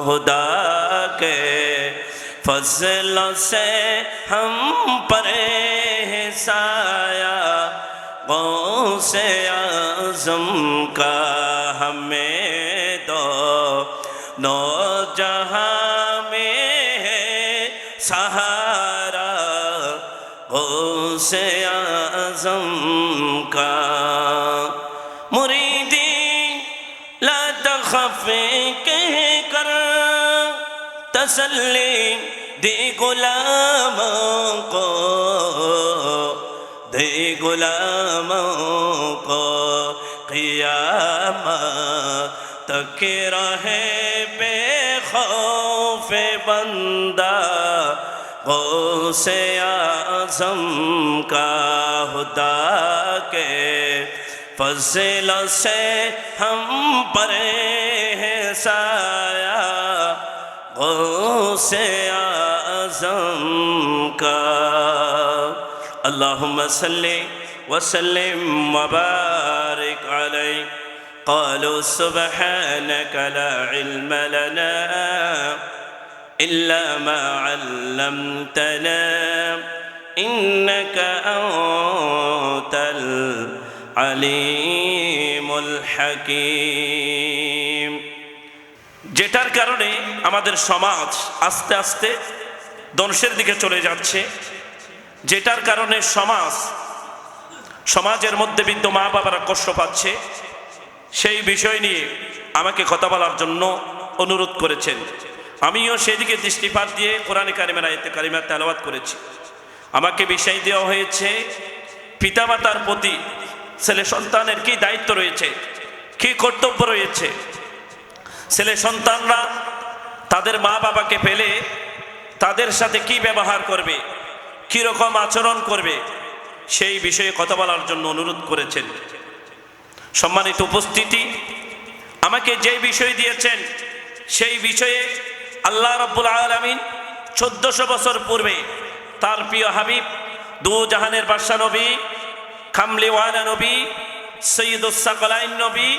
खुदा के फजलों से हम पर है साया, गौसे आज़म का हमें दो नो जहां में है सहारा, गौसे आज़म का। मुरीदी ला तखफ़े कह कर तसल्ली दे गुलामों को, दे गुलामों को क़ियामत तक रहे बेखौफ बंदा, गौसे आज़म का खुदा के फज़ल से हम पर है साया, गौसे आज़म का। अल्लाहुम्मा सल्ली व सल्लिम व बारिक अलैहि। क़ालू सुब्हानका ला इल्म लना इल्ला मा अल्लमतना इन्नका अंतल আলিমুল হাকিম। যেটার কারণে আমাদের সমাজ আস্তে আস্তে ধ্বংসের দিকে চলে যাচ্ছে, যেটার কারণে সমাজের মধ্যে বিদ্যমান মা বাবারা কষ্ট পাচ্ছে, সেই বিষয় নিয়ে আমাকে কথা বলার জন্য অনুরোধ করেছেন। আমিও সেদিকে দৃষ্টিপাত দিয়ে কোরআনে কারিমের আয়াতে কারিমা তেলাওয়াত করেছি। আমাকে বিষয় দেওয়া হয়েছে পিতামাতার প্রতি ছেলে সন্তানের কি দায়িত্ব রয়েছে, কি কর্তব্য রয়েছে, ছেলে সন্তানরা তাদের মা বাবাকে পেলে তাদের সাথে কি ব্যবহার করবে, কি রকম আচরণ করবে, সেই বিষয়ে কথা বলার জন্য অনুরোধ করেছেন। সম্মানিত উপস্থিতি, আমাকে যে বিষয় দিয়েছেন সেই বিষয়ে আল্লাহ রাব্বুল আলামিন 1400 বছর পূর্বে তার প্রিয় হাবিব দু জাহানের বাদশা নবী কামলিওয়ালা নবী সৈয়দুস সাকলাইন নবী,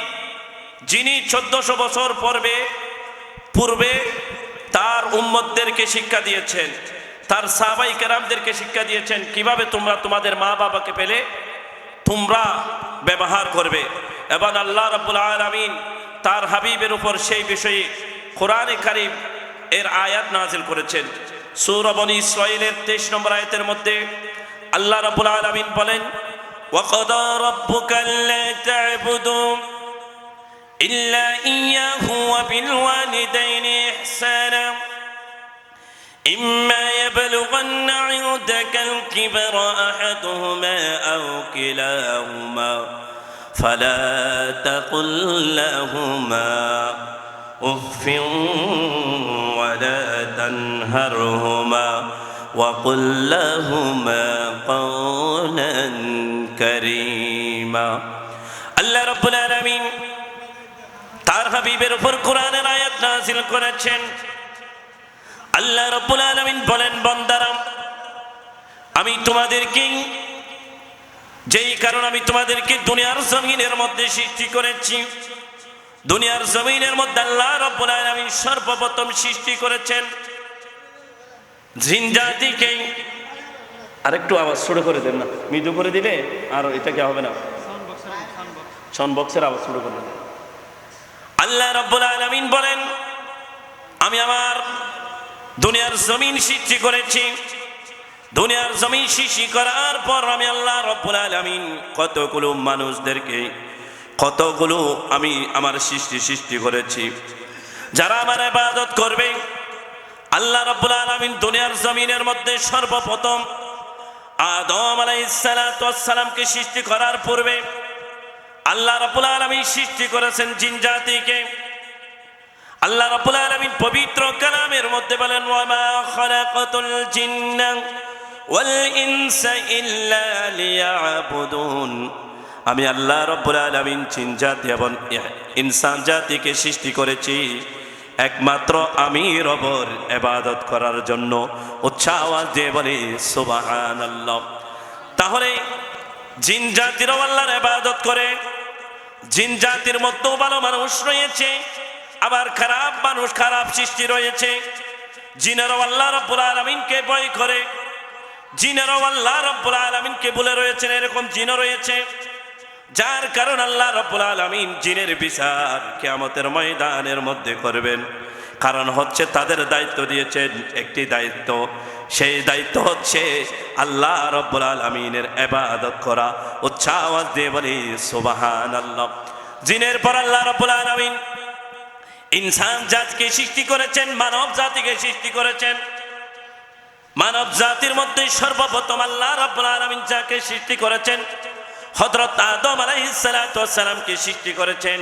যিনি 1400 বছর পূর্বে তার উম্মতদেরকে শিক্ষা দিয়েছেন, তার সাহাবায়ে কেরামদেরকে শিক্ষা দিয়েছেন কিভাবে তোমরা তোমাদের মা বাবাকে পেলে তোমরা ব্যবহার করবে। এবং আল্লাহ রাব্বুল আলামিন তার হাবিবের উপর সেই বিষয়ে কোরআনে কারীম এর আয়াত নাযিল করেছেন। সূরা বনী ইসরাঈলের 23 নম্বর আয়াতের মধ্যে আল্লাহ রাব্বুল আলামিন বলেন, وَقَضَى رَبُّكَ أَلَّا تَعْبُدُوا إِلَّا إِيَّاهُ وَبِالْوَالِدَيْنِ إِحْسَانًا إِمَّا يَبْلُغَنَّ عِندَكَ الْكِبَرَ أَحَدُهُمَا أَوْ كِلَاهُمَا فَلَا تَقُل لَّهُمَا أُفٍّ وَلَا تَنْهَرْهُمَا وَقُل لَّهُمَا قَوْلًا كَرِيمًا। আল্লাহ রাব্বুল আলামিন তার হাবিবের উপর কোরআনের আয়াত নাযিল করেছেন। আল্লাহ রাব্বুল আলামিন বলেন, বান্দারা, আমি তোমাদেরকে যেই কারণ আমি তোমাদেরকে দুনিয়ার জমিনের মধ্যে সৃষ্টি করেছি, দুনিয়ার জমিনের মধ্যে আল্লাহ রাব্বুল আলামিন সর্বপ্রথম সৃষ্টি করেছেন জিন জাতিকে। আরেকটু আওয়াজ ছোট করে দেন না, মৃদু করে দিলে আর এটা কি হবে না, সাউন্ড বক্সের আওয়াজ ছোট করে দেন। আল্লাহ রাব্বুল আলামিন বলেন, আমি আমার দুনিয়ার জমিন সৃষ্টি করেছি। দুনিয়ার জমিন সৃষ্টি করার পর আমি আল্লাহ রাব্বুল আলামিন কতগুলো মানুষদেরকে কতগুলো আমি আমার সৃষ্টি করেছি যারা আমার ইবাদত করবে। আল্লাহ রাব্বুল আলামিন দুনিয়ার জমিনের মধ্যে সর্বপ্রথম আদম আলাইহিস সালাতু ওয়াস সালামকে সৃষ্টি করার পূর্বে আল্লাহ রাব্বুল আলামিন সৃষ্টি করেছেন জিন জাতিকে। আল্লাহ রাব্বুল আলামিন পবিত্র কালামের মধ্যে বলেন, ওয়া মা খালাকাতুল জিন্না ওয়াল ইনসা ইল্লা লিয়াবুদুন। আমি আল্লাহ রাব্বুল আলামিন জিন জাতি এবং ইনসান জাতিকে সৃষ্টি করেছি একমাত্র আমি রবের ইবাদত করার জন্য। উচ্চ আওয়াজ দিয়ে বলি সুবহানাল্লাহ। তাহলে জিন জাতিরও আল্লাহর ইবাদত করে, জিন জাতির মধ্যেও ভালো মানুষ রয়েছে, আবার খারাপ মানুষ, খারাপ সৃষ্টি রয়েছে, জিনেরাও আল্লাহ রাব্বুল আলামিনকে ভয় করে, জিনেরাও আল্লাহ রাব্বুল আলামিনকে বলে রয়েছেন, এরকম জিনও রয়েছে যার কারণ আল্লাহ রাব্বুল আলামিন জিনের বিচার কিয়ামতের ময়দানের মধ্যে করবেন। কারণ হচ্ছে তাদের দায়িত্ব দিয়েছেন একটি দায়িত্ব, সেই দায়িত্ব হচ্ছে আল্লাহ রাব্বুল আলামিনের ইবাদত করা। উচ্চ আওয়াজ দিয়ে বলি সুবহানাল্লাহ। জিনের পর আল্লাহ রাব্বুল আলামিন ইনসান জাতিকে সৃষ্টি করেছেন, মানব জাতিকে সৃষ্টি করেছেন। মানব জাতির মধ্যে সর্বপ্রথম আল্লাহ রাব্বুল আলামিন যাকে সৃষ্টি করেছেন হযরত আদম আলাইহিস সালাতু ওয়াস সালামকে সৃষ্টি করেছেন।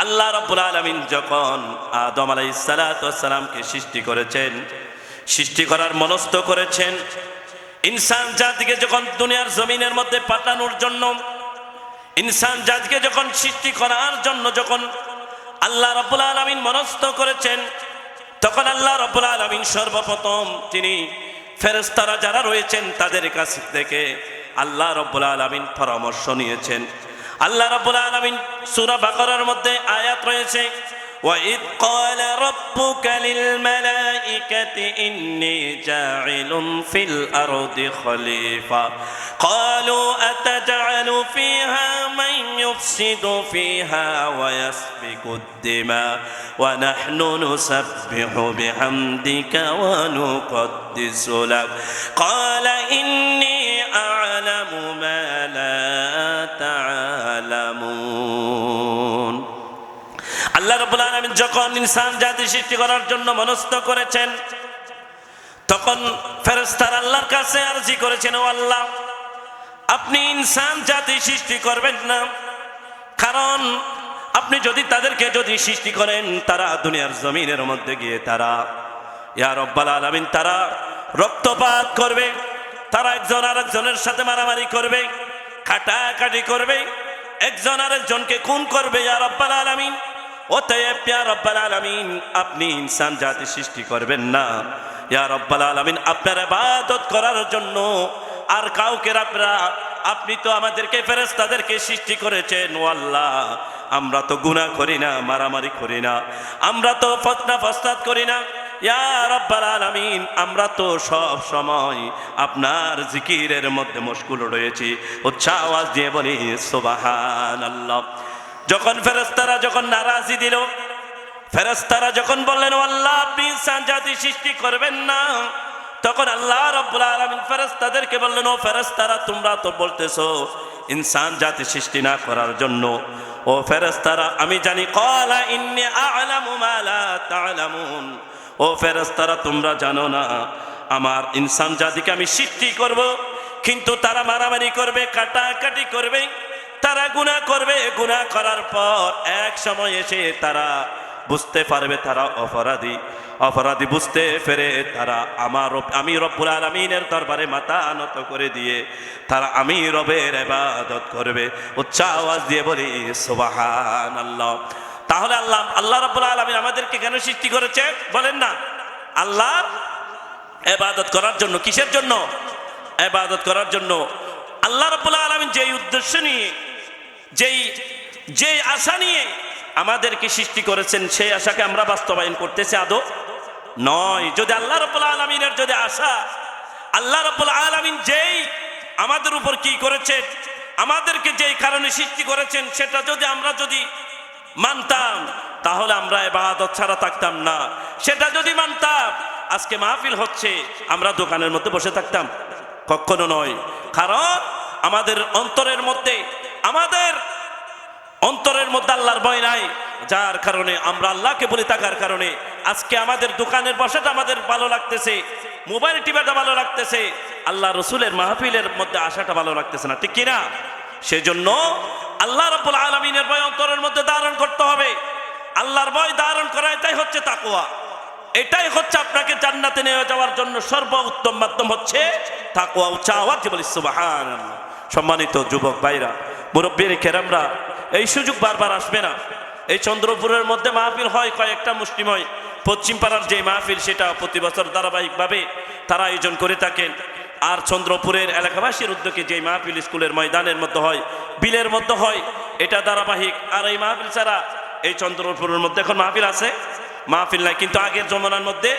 আল্লাহ রাব্বুল আলামিন যখন আদম আলাইহিস সালাতু ওয়াস সালামকে সৃষ্টি করেছেন, সৃষ্টি করার মনস্থ করেছেন, ইনসান জাতিকে যখন দুনিয়ার জমিনের মধ্যে পাঠানোর জন্য, ইনসান জাতিকে যখন সৃষ্টি করার জন্য যখন আল্লাহ রাব্বুল আলামিন মনস্থ করেছেন, তখন আল্লাহ রাব্বুল আলামিন সর্বপ্রথম তিনি ফেরেশতারা যারা রয়েছেন তাদের কাছ থেকে আল্লাহ রাব্বুল আলামিন পরামর্শ নিয়েছেন। আল্লাহ রাব্বুল আলামিন সূরা বাকারার মধ্যে আয়াত রয়েছে, وَإِذْ قَالَ رَبُّكَ لِلْمَلَائِكَةِ إِنِّي جَاعِلٌ فِي الْأَرْضِ خَلِيفَةً قَالُوا أَتَجْعَلُ فِيهَا مَن يُفْسِدُ فِيهَا وَيَسْفِكُ الدِّمَاءَ وَنَحْنُ نُسَبِّحُ بِحَمْدِكَ وَنُقَدِّسُ لَكَ قَالَ إِنِّي أَعْلَمُ مَا لَا تَعْلَمُونَ। আল্লাহ রাব্বুল আলামিন যখন ইনসান জাতি সৃষ্টি করার জন্য মনস্থ করেছেন, তখন ফেরেশতারা আল্লাহর কাছে আরজি করেছেন, ও আল্লাহ, আপনি ইনসান জাতি সৃষ্টি করবেন না, কারণ আপনি যদি তাদেরকে যদি সৃষ্টি করেন, তারা দুনিয়ার জমিনের মধ্যে গিয়ে তারা ইয়া রাব্বুল আলামিন তারা রক্তপাত করবে, তারা একজন আরেকজনের সাথে মারামারি করবে, কাটাকাটি করবে, একজন আরেকজনকে খুন করবে। ইয়া রাব্বুল আলামিন, অতএব ইয়া রাব্বুল আলামিন আপনি ইনসান জাতি সৃষ্টি করবেন না। ইয়া রাব্বুল আলামিন আপনার ইবাদত করার জন্য আর কাউকে আপনি তো আমাদেরকে ফেরেশতাদেরকে সৃষ্টি করেছেন। ও আল্লাহ, আমরা তো গুনাহ করি না, মারামারি করি না, আমরা তো ফতনা ফাসাদ করি না। ইয়া রাব্বুল আলামিন আমরা তো সব সময় আপনার জিকিরের মধ্যে মশগুল রয়েছি। উচ্চ আওয়াজ দিয়ে বলি সুবহানাল্লাহ। যখন ফেরেশতারা যখন নারাজি দিল, ফেরেশতারা যখন বললেন, ও আল্লাহ আপনি ইনসান জাতি সৃষ্টি করবেন না, তখন আল্লাহ রাব্বুল আলামিন ফেরেশতাদেরকে বললেন, ও ফেরেশতারা তোমরা তো বলতেছো ইনসান জাতি সৃষ্টি না করার জন্য। ও ফেরেশতারা আমি জানি, ক্বালা ইন্নী আ'লামু মা লা তা'লামুন। ও ফেরেশতারা তোমরা জানো না আমার ইনসান জাতিকে আমি সৃষ্টি করব, কিন্তু তারা মারামারি করবে, কাটাকাটি করবে, তারা গুনাহ করবে, গুনাহ করার পর এক সময় এসে তারা বুঝতে পারবে তারা অপরাধী। অপরাধী বুঝতে পেরে তারা আমি রব্বুল আলামিনের দরবারে মাথা নত করে দিয়ে তারা আমি রবের ইবাদত করবে। উচ্চ আওয়াজ দিয়ে বলি সুবহানাল্লাহ। তাহলে আল্লাহ রাব্বুল আলামিন আমাদেরকে কেন সৃষ্টি করেছে বলেন না? আল্লাহর ইবাদত করার জন্য। কিসের জন্য? ইবাদত করার জন্য। আল্লাহ রাব্বুল আলামিন যেই উদ্দেশ্য নিয়ে যেই আশা নিয়ে আমাদেরকে সৃষ্টি করেছেন, সেই আশাকে আমরা বাস্তবায়ন করতেছি আদৌ নয়। যদি আল্লাহ রাব্বুল আলামিনের যদি আশা, আল্লাহ রাব্বুল আলামিন যেই আমাদের উপর কি করেছেন, আমাদেরকে যেই কারণে সৃষ্টি করেছেন, সেটা যদি আমরা যদি মানতাম, তাহলে আমরা ইবাদত ছাড়া থাকতাম না। সেটা যদি মানতাম, আজকে মাহফিল হচ্ছে, আমরা দোকানের মধ্যে বসে থাকতাম? কখনো নয়। কারণ আমাদের অন্তরের মধ্যে আল্লাহর ভয় নাই, যার কারণে আমরা আল্লাহকে বলে থাকার কারণে আজকে আমাদের দোকানের বসাটা আমাদের ভালো লাগতেছে, মোবাইল টিপাটা ভালো লাগতেছে, আল্লাহ রসুলের মাহফিলের মধ্যে আসাটা ভালো লাগতেছে না, ঠিক কিনা? সেজন্য আল্লাহ রাব্বুল আলামিনের ভয় অন্তরের মধ্যে ধারণ করতে হবে। আল্লাহর ভয় ধারণ করা এটাই হচ্ছে তাকওয়া। এটাই হচ্ছে আপনাকে জান্নাতে নিয়ে যাওয়ার জন্য সর্বোত্তম মাধ্যম হচ্ছে তাকওয়া। উচ্চ আওয়াজে বলি সুবহানাল্লাহ। সম্মানিত যুবক ভাইরা, মুরব্বির কেরামরা, এই সুযোগ বারবার আসবে না। এই চন্দ্রপুরের মধ্যে মাহফিল হয় কয়েকটা মুসলিম হয়, পশ্চিম পাড়ার যে মাহফিল সেটা প্রতি বছর ধারাবাহিকভাবে তারা আয়োজন করে থাকেন। আর চন্দ্রপুরের এলাকাবাসীর উদ্যোগে যে মাহফিল স্কুলের ময়দানের মধ্যে হয়, বিলের মধ্যে হয়, এটা ধারাবাহিক। আর এই মাহফিল ছাড়া এই চন্দ্রপুরের মধ্যে এখন মাহফিল আছে? মাহফিল নাই। কিন্তু আগের জমানার মধ্যে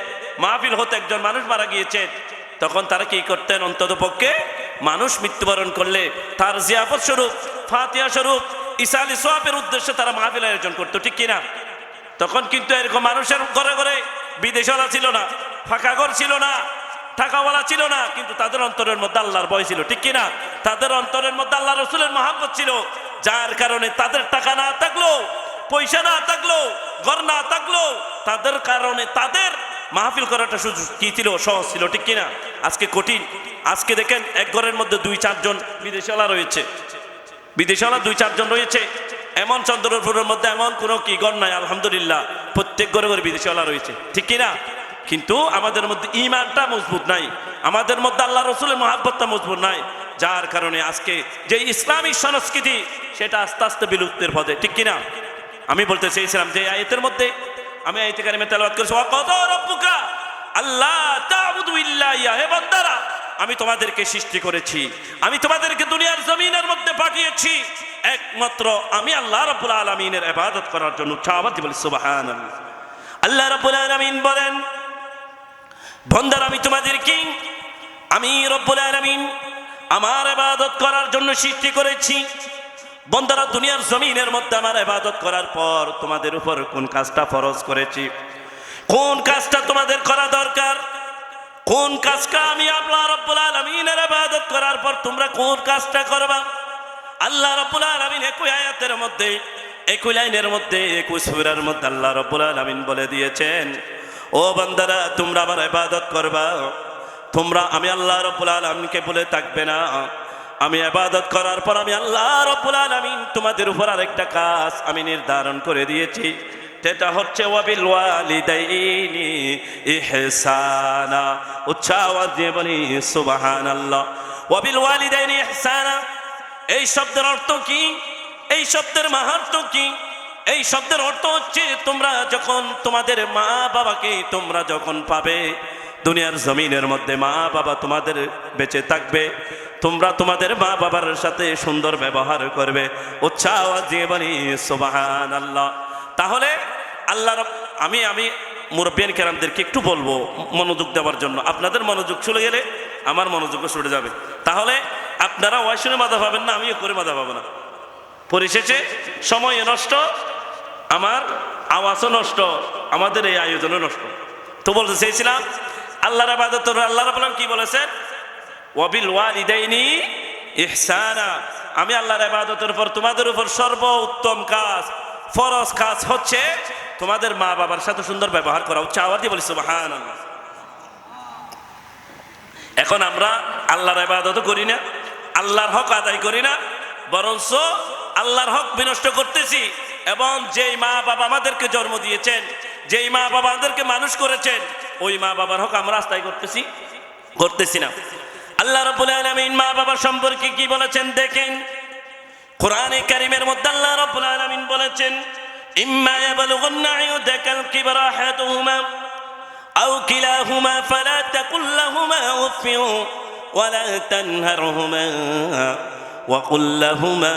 মাহফিল হতে একজন মানুষ মারা গিয়েছেন, তখন তারা কি করতেন? অন্তত পক্ষে মানুষ মৃত্যুবরণ করলে তার জিয়াফত স্বরূপ, ফাতিহা স্বরূপ, ঈসা আলী সোয়াবের উদ্দেশ্যে তারা মাহফিল আয়োজন করতো, ঠিক কিনা? তখন কিন্তু এরকম মানুষের ঘরে ঘরে বিদেশওয়ালা ছিল না, ফাঁকা ঘর ছিল না, টাকাওয়ালা ছিল না, কিন্তু তাদের অন্তরের মধ্যে আল্লাহর ভয় ছিল, ঠিক কিনা? তাদের অন্তরের মধ্যে আল্লাহ রসুলের মহাব্বত ছিল, যার কারণে তাদের টাকা না থাকলেও, পয়সা না থাকলেও, ঘর না থাকলেও, তাদের কারণে তাদের মাহফিল করাটা সুযোগ কি ছিল? সহজ ছিল, ঠিক কিনা? আজকে কঠিন। আজকে দেখেন এক ঘরের মধ্যে 2-4 জন বিদেশওয়ালা রয়েছে, বিদেশওয়ালা 2-4 জন রয়েছে। এমন চন্দ্রপুরের মধ্যে এমন কোনো কি ঘর নাই, আলহামদুলিল্লাহ প্রত্যেক ঘরে ঘরে বিদেশওয়ালা রয়েছে, ঠিক কিনা? কিন্তু আমাদের মধ্যে ঈমানটা মজবুত নাই, আমাদের মধ্যে আল্লাহ রসুলের মহাব্বতটা মজবুত নাই, যার কারণে আজকে যে ইসলামিক সংস্কৃতি সেটা আস্তে আস্তে বিলুপ্তের পথে, ঠিক কিনা? আমি বলতে চেয়েছিলাম যে আয়াতের মধ্যে, আমি আয়াতে কারিমে তেলাওয়াত করেছি, ওয়া কাযা রাব্বুকা আল্লা তা'বুদু ইল্লা ইয়া, হে বান্দারা আমি তোমাদেরকে সৃষ্টি করেছি, আমি তোমাদেরকে দুনিয়ার জমিনের মধ্যে পাঠিয়েছি একমাত্র আমি আল্লাহ রাব্বুল আলামিনের ইবাদত করার জন্য। উচ্চাবাদি বলি সুবহানাল্লাহ। আল্লাহ রাব্বুল আলামিন বলেন, বান্দারা আমি তোমাদেরকে, আমি রব্বুল আলামিন আমার ইবাদত করার জন্য সৃষ্টি করেছি। বান্দারা দুনিয়ার জমিনের মধ্যে আমার ইবাদত করার পর তোমাদের উপর কোন কাজটা ফরজ করেছি, কোন কাজটা তোমাদের করা দরকার, কোন কাজটা আমি আল্লাহ রাব্বুল আলামিনের ইবাদত করার পর তোমরা কোন কাজটা করবা। আল্লাহ রাব্বুল আলামিন একই আয়াতের মধ্যে, একই লাইনের মধ্যে, একই সূরার মধ্যে আল্লাহ রাব্বুল আলামিন বলে দিয়েছেন, ও বান্দারা তোমরা আমার ইবাদত করবা, তোমরা আমি আল্লাহ রাব্বুল আলামিনকে বলে থাকবে না। আমি ইবাদত করার পর আমি আল্লাহ রাব্বুল আলামিন তোমাদের উপর আরেকটা কাজ আমি নির্ধারণ করে দিয়েছি, সেটা হচ্ছে ওয়াবিল ওয়ালিদাইনি ইহসানা। উচ্চ আওয়াজ দিয়ে বলি সুবহানাল্লাহ। ওয়াবিল ওয়ালিদাইনি ইহসানা, এই শব্দের অর্থ কি? এই শব্দের মাহাত্ম্য কি? এই শব্দের অর্থ হচ্ছে তোমরা যখন তোমাদের মা বাবাকে তোমরা যখন পাবে দুনিয়ার জমিনের মধ্যে, মা বাবা তোমাদের বেঁচে থাকবে, তোমরা তোমাদের মা বাবার সাথে সুন্দর ব্যবহার করবে। উচ্চ আওয়াজ দিয়ে বলি সুবহানাল্লাহ। তাহলে আল্লাহ আমি মুরব্বিয়ান কেরামদেরকে একটু বলবো মনোযোগ দেওয়ার জন্য। আপনাদের মনোযোগ চলে গেলে আমার মনোযোগও ছুটে যাবে। তাহলে আপনারা ওয়াজ শুনে মাথা পাবেন না, আমিও করে মাথা পাবো না। পরিশেষে সময় নষ্ট, আমার আওয়াজও নষ্ট, আমাদের এই আয়োজনও নষ্ট। তো বলতে চেয়েছিলাম আল্লাহর ইবাদত, আল্লাহ রাব্বুল আলামিন কি বলেছেন? ওয়াবিল ওয়ালিদাইনি ইহসানা, আমি আল্লাহর ইবাদতের উপর তোমাদের উপর সর্বোত্তম কাজ, ফরজ কাজ হচ্ছে তোমাদের মা বাবার সাথে সুন্দর ব্যবহার করা। উচ্চ আওয়াজ দিয়ে বলি সুবহানাল্লাহ। এখন আমরা আল্লাহর ইবাদত করি না, আল্লাহর হক আদায় করি না, বরঞ্চ আল্লাহর হক বিনষ্ট করতেছি। এবং যেই মা বাবা আমাদেরকে জন্ম দিয়েছেন, যেই মা বাবা আমাদেরকে মানুষ করেছেন, ওই মা বাবার হক আমরা আদায় করতেছি না। আল্লাহ রাব্বুল আলামিন মা বাবা সম্পর্কে কি বলেছেন দেখেন, কোরআনে কারীমের মধ্যে আল্লাহ রাব্বুল আলামিন বলেছেন, ইম্মা ইয়াবলুগুন্না ইনদাকাল কিবরা আহাদুহুমা আও কিলাহুমা ফালা তাকুল লাহুমা উফফিন ওয়ালা তানহারহুমা ওয়া কুল লাহুমা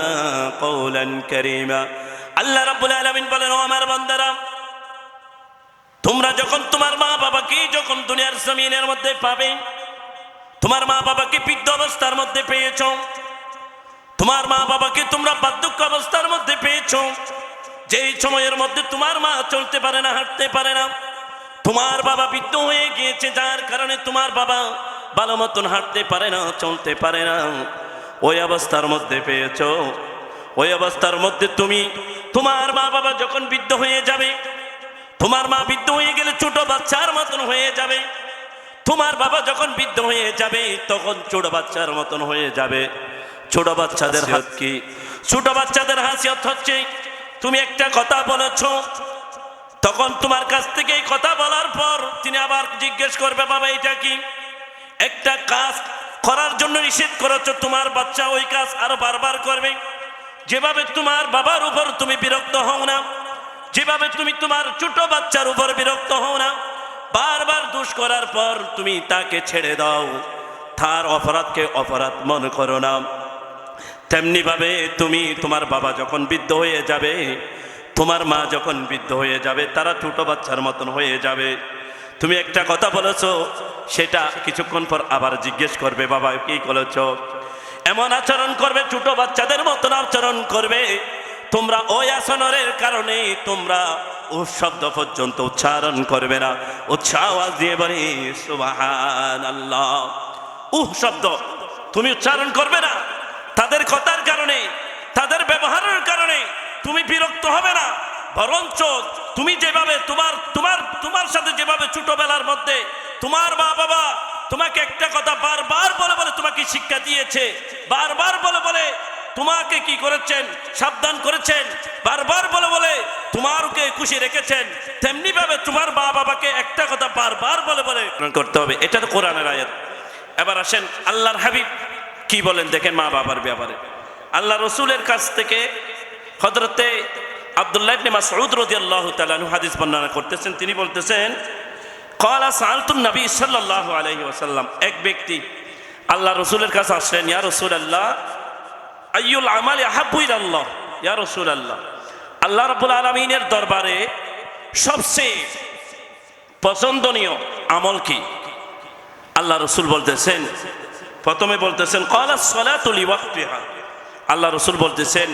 কওলান কারীমা। আল্লাহ রাব্বুল আলামিন বলেন, ও আমার বান্দারা, তোমরা যখন তোমার মা বাবাকে যখন দুনিয়ার জমিনের মধ্যে পাবে, তোমার মা বাবাকে বৃদ্ধ অবস্থার মধ্যে পেয়েছ, তোমার মা বাবাকে তোমরা বার্ধক্য অবস্থার মধ্যে পেয়েছ, যেই সময়ের মধ্যে তোমার মা চলতে পারে না, হাঁটতে পারে না, তোমার বাবা বৃদ্ধ হয়ে গিয়েছে, যার কারণে তোমার বাবা ভালো মতন হাঁটতে পারে না, চলতে পারে না, ওই অবস্থার মধ্যে পেয়েছ, ওই অবস্থার মধ্যে তুমি তোমার মা বাবা যখন বৃদ্ধ হয়ে যাবে, তোমার মা বৃদ্ধ হয়ে গেলে ছোট বাচ্চার মতন হয়ে যাবে, তোমার বাবা যখন বৃদ্ধ হয়ে যাবে তখন ছোট বাচ্চার মতন হয়ে যাবে। ছোট বাচ্চাদের হাত কি? ছোট বাচ্চাদের হাসিয়ত হচ্ছে তুমি একটা কথা বলেছ, তখন তোমার কাছ থেকে এই কথা বলার পর তিনি আবার জিজ্ঞেস করবে, বাবা এটা কি? একটা কাজ করার জন্য নিষেধ করেছ, তোমার বাচ্চা ওই কাজ আরো বারবার করবে। যেভাবে তোমার বাবার উপর তুমি বিরক্ত হও না, যেভাবে তুমি তোমার ছোট বাচ্চার উপর বিরক্ত হও না, বারবার দোষ করার পর তুমি তাকে ছেড়ে দাও, তার অপরাধকে অপরাধ মনে করো না, তেমনি ভাবে তুমি তোমার বাবা যখন বৃদ্ধ হয়ে যাবে তোমার মা যখন বৃদ্ধ হয়ে যাবে, তারা ছোট বাচ্চার মতন হয়ে যাবে। তুমি একটা কথা বলেছো, সেটা কিছুক্ষণ পর আবার জিজ্ঞেস করবে, বাবা কি বলেছো? এমন আচরণ করবে, ছোট বাচ্চাদের মতন আচরণ করবে। তোমরা ওই আচরণের কারণে তোমরা উহ শব্দ পর্যন্ত উচ্চারণ করবে না। আওয়াজ দিয়ে বলি সুবহানাল্লাহ। উহ শব্দ তুমি উচ্চারণ করবে না। তাদের কথার কারণে, তাদের ব্যবহারের কারণে তুমি বিরক্ত হবে না, বরঞ্চ তুমি যেভাবে তোমার সাথে যেভাবে ছোটবেলার মধ্যে তোমার মা বাবা তোমাকে একটা কথা বারবার বলে বলে তোমাকে শিক্ষা দিয়েছে, বারবার বলে বলে তোমাকে কি করেছেন, সাবধান করেছেন, বারবার বলে বলে তোমারকে খুশি রেখেছেন, তেমনি ভাবে তোমার মা বাবাকে একটা কথা বারবার বলে বলে করতে হবে। এটা তো কোরআনের আয়াত। এবার আসেন আল্লাহর হাবিব কি বলেন দেখেন মা বাবার ব্যাপারে। আল্লাহ রসুলের কাছ থেকে হযরতে আব্দুল্লাহ ইবনে মাসউদ রাদিয়াল্লাহু তাআলা আনহু হাদিস বর্ণনা করতেছেন। তিনি বলতেছেন, ক্বালা সাআলতুন নবী সাল্লাল্লাহু আলাইহি ওয়াসাল্লাম, এক ব্যক্তি আল্লাহ রসুলের কাছে আসলেন, ইয়া রাসূলুল্লাহ আইয়ুল আমালি আহাব্বু ইলাল্লাহ, ইয়া রাসূলুল্লাহ আল্লাহ রাব্বুল আলামিনের দরবারে সবচেয়ে পছন্দনীয় আমল কি? আল্লাহ রসুল বলতেছেন, প্রথমে বলতেছেন ক্বালাস সালাতু লিওয়াক্তিহা। আল্লাহ রসুল বলতেছেন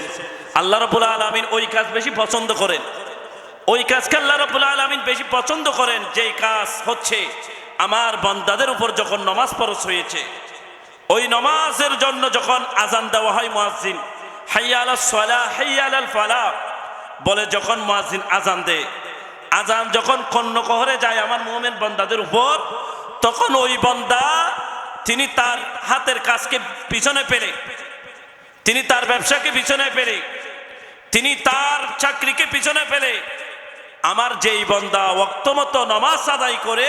আল্লাহ রাব্বুল আলামিন ওই কাজ বেশি পছন্দ করেন, ওই কাজকে আল্লাহ রাব্বুল আলামিন বেশি পছন্দ করেন যেই কাজ হচ্ছে আমার বান্দাদের উপর যখন নামাজ ফরজ হয়েছে, ওই নামাজের জন্য যখন আজান দেওয়া হয়, মুয়াজ্জিন হাইয়া আলাস সালাহ হাইয়া আলাল ফালাহ বলে, যখন মুয়াজ্জিন আজান দেয়, আজান যখন কর্ণকহরে যায় আমার মুমিন বান্দাদের উপর, তখন ওই বান্দা তিনি তার হাতের কাজকে পিছনে ফেলে, তিনি তার ব্যবসাকে পিছনে ফেলে, তিনি তার চাকরিকে পিছনে ফেলে আমার যেই বান্দা ওয়াক্ত মতো নামাজ আদায় করে,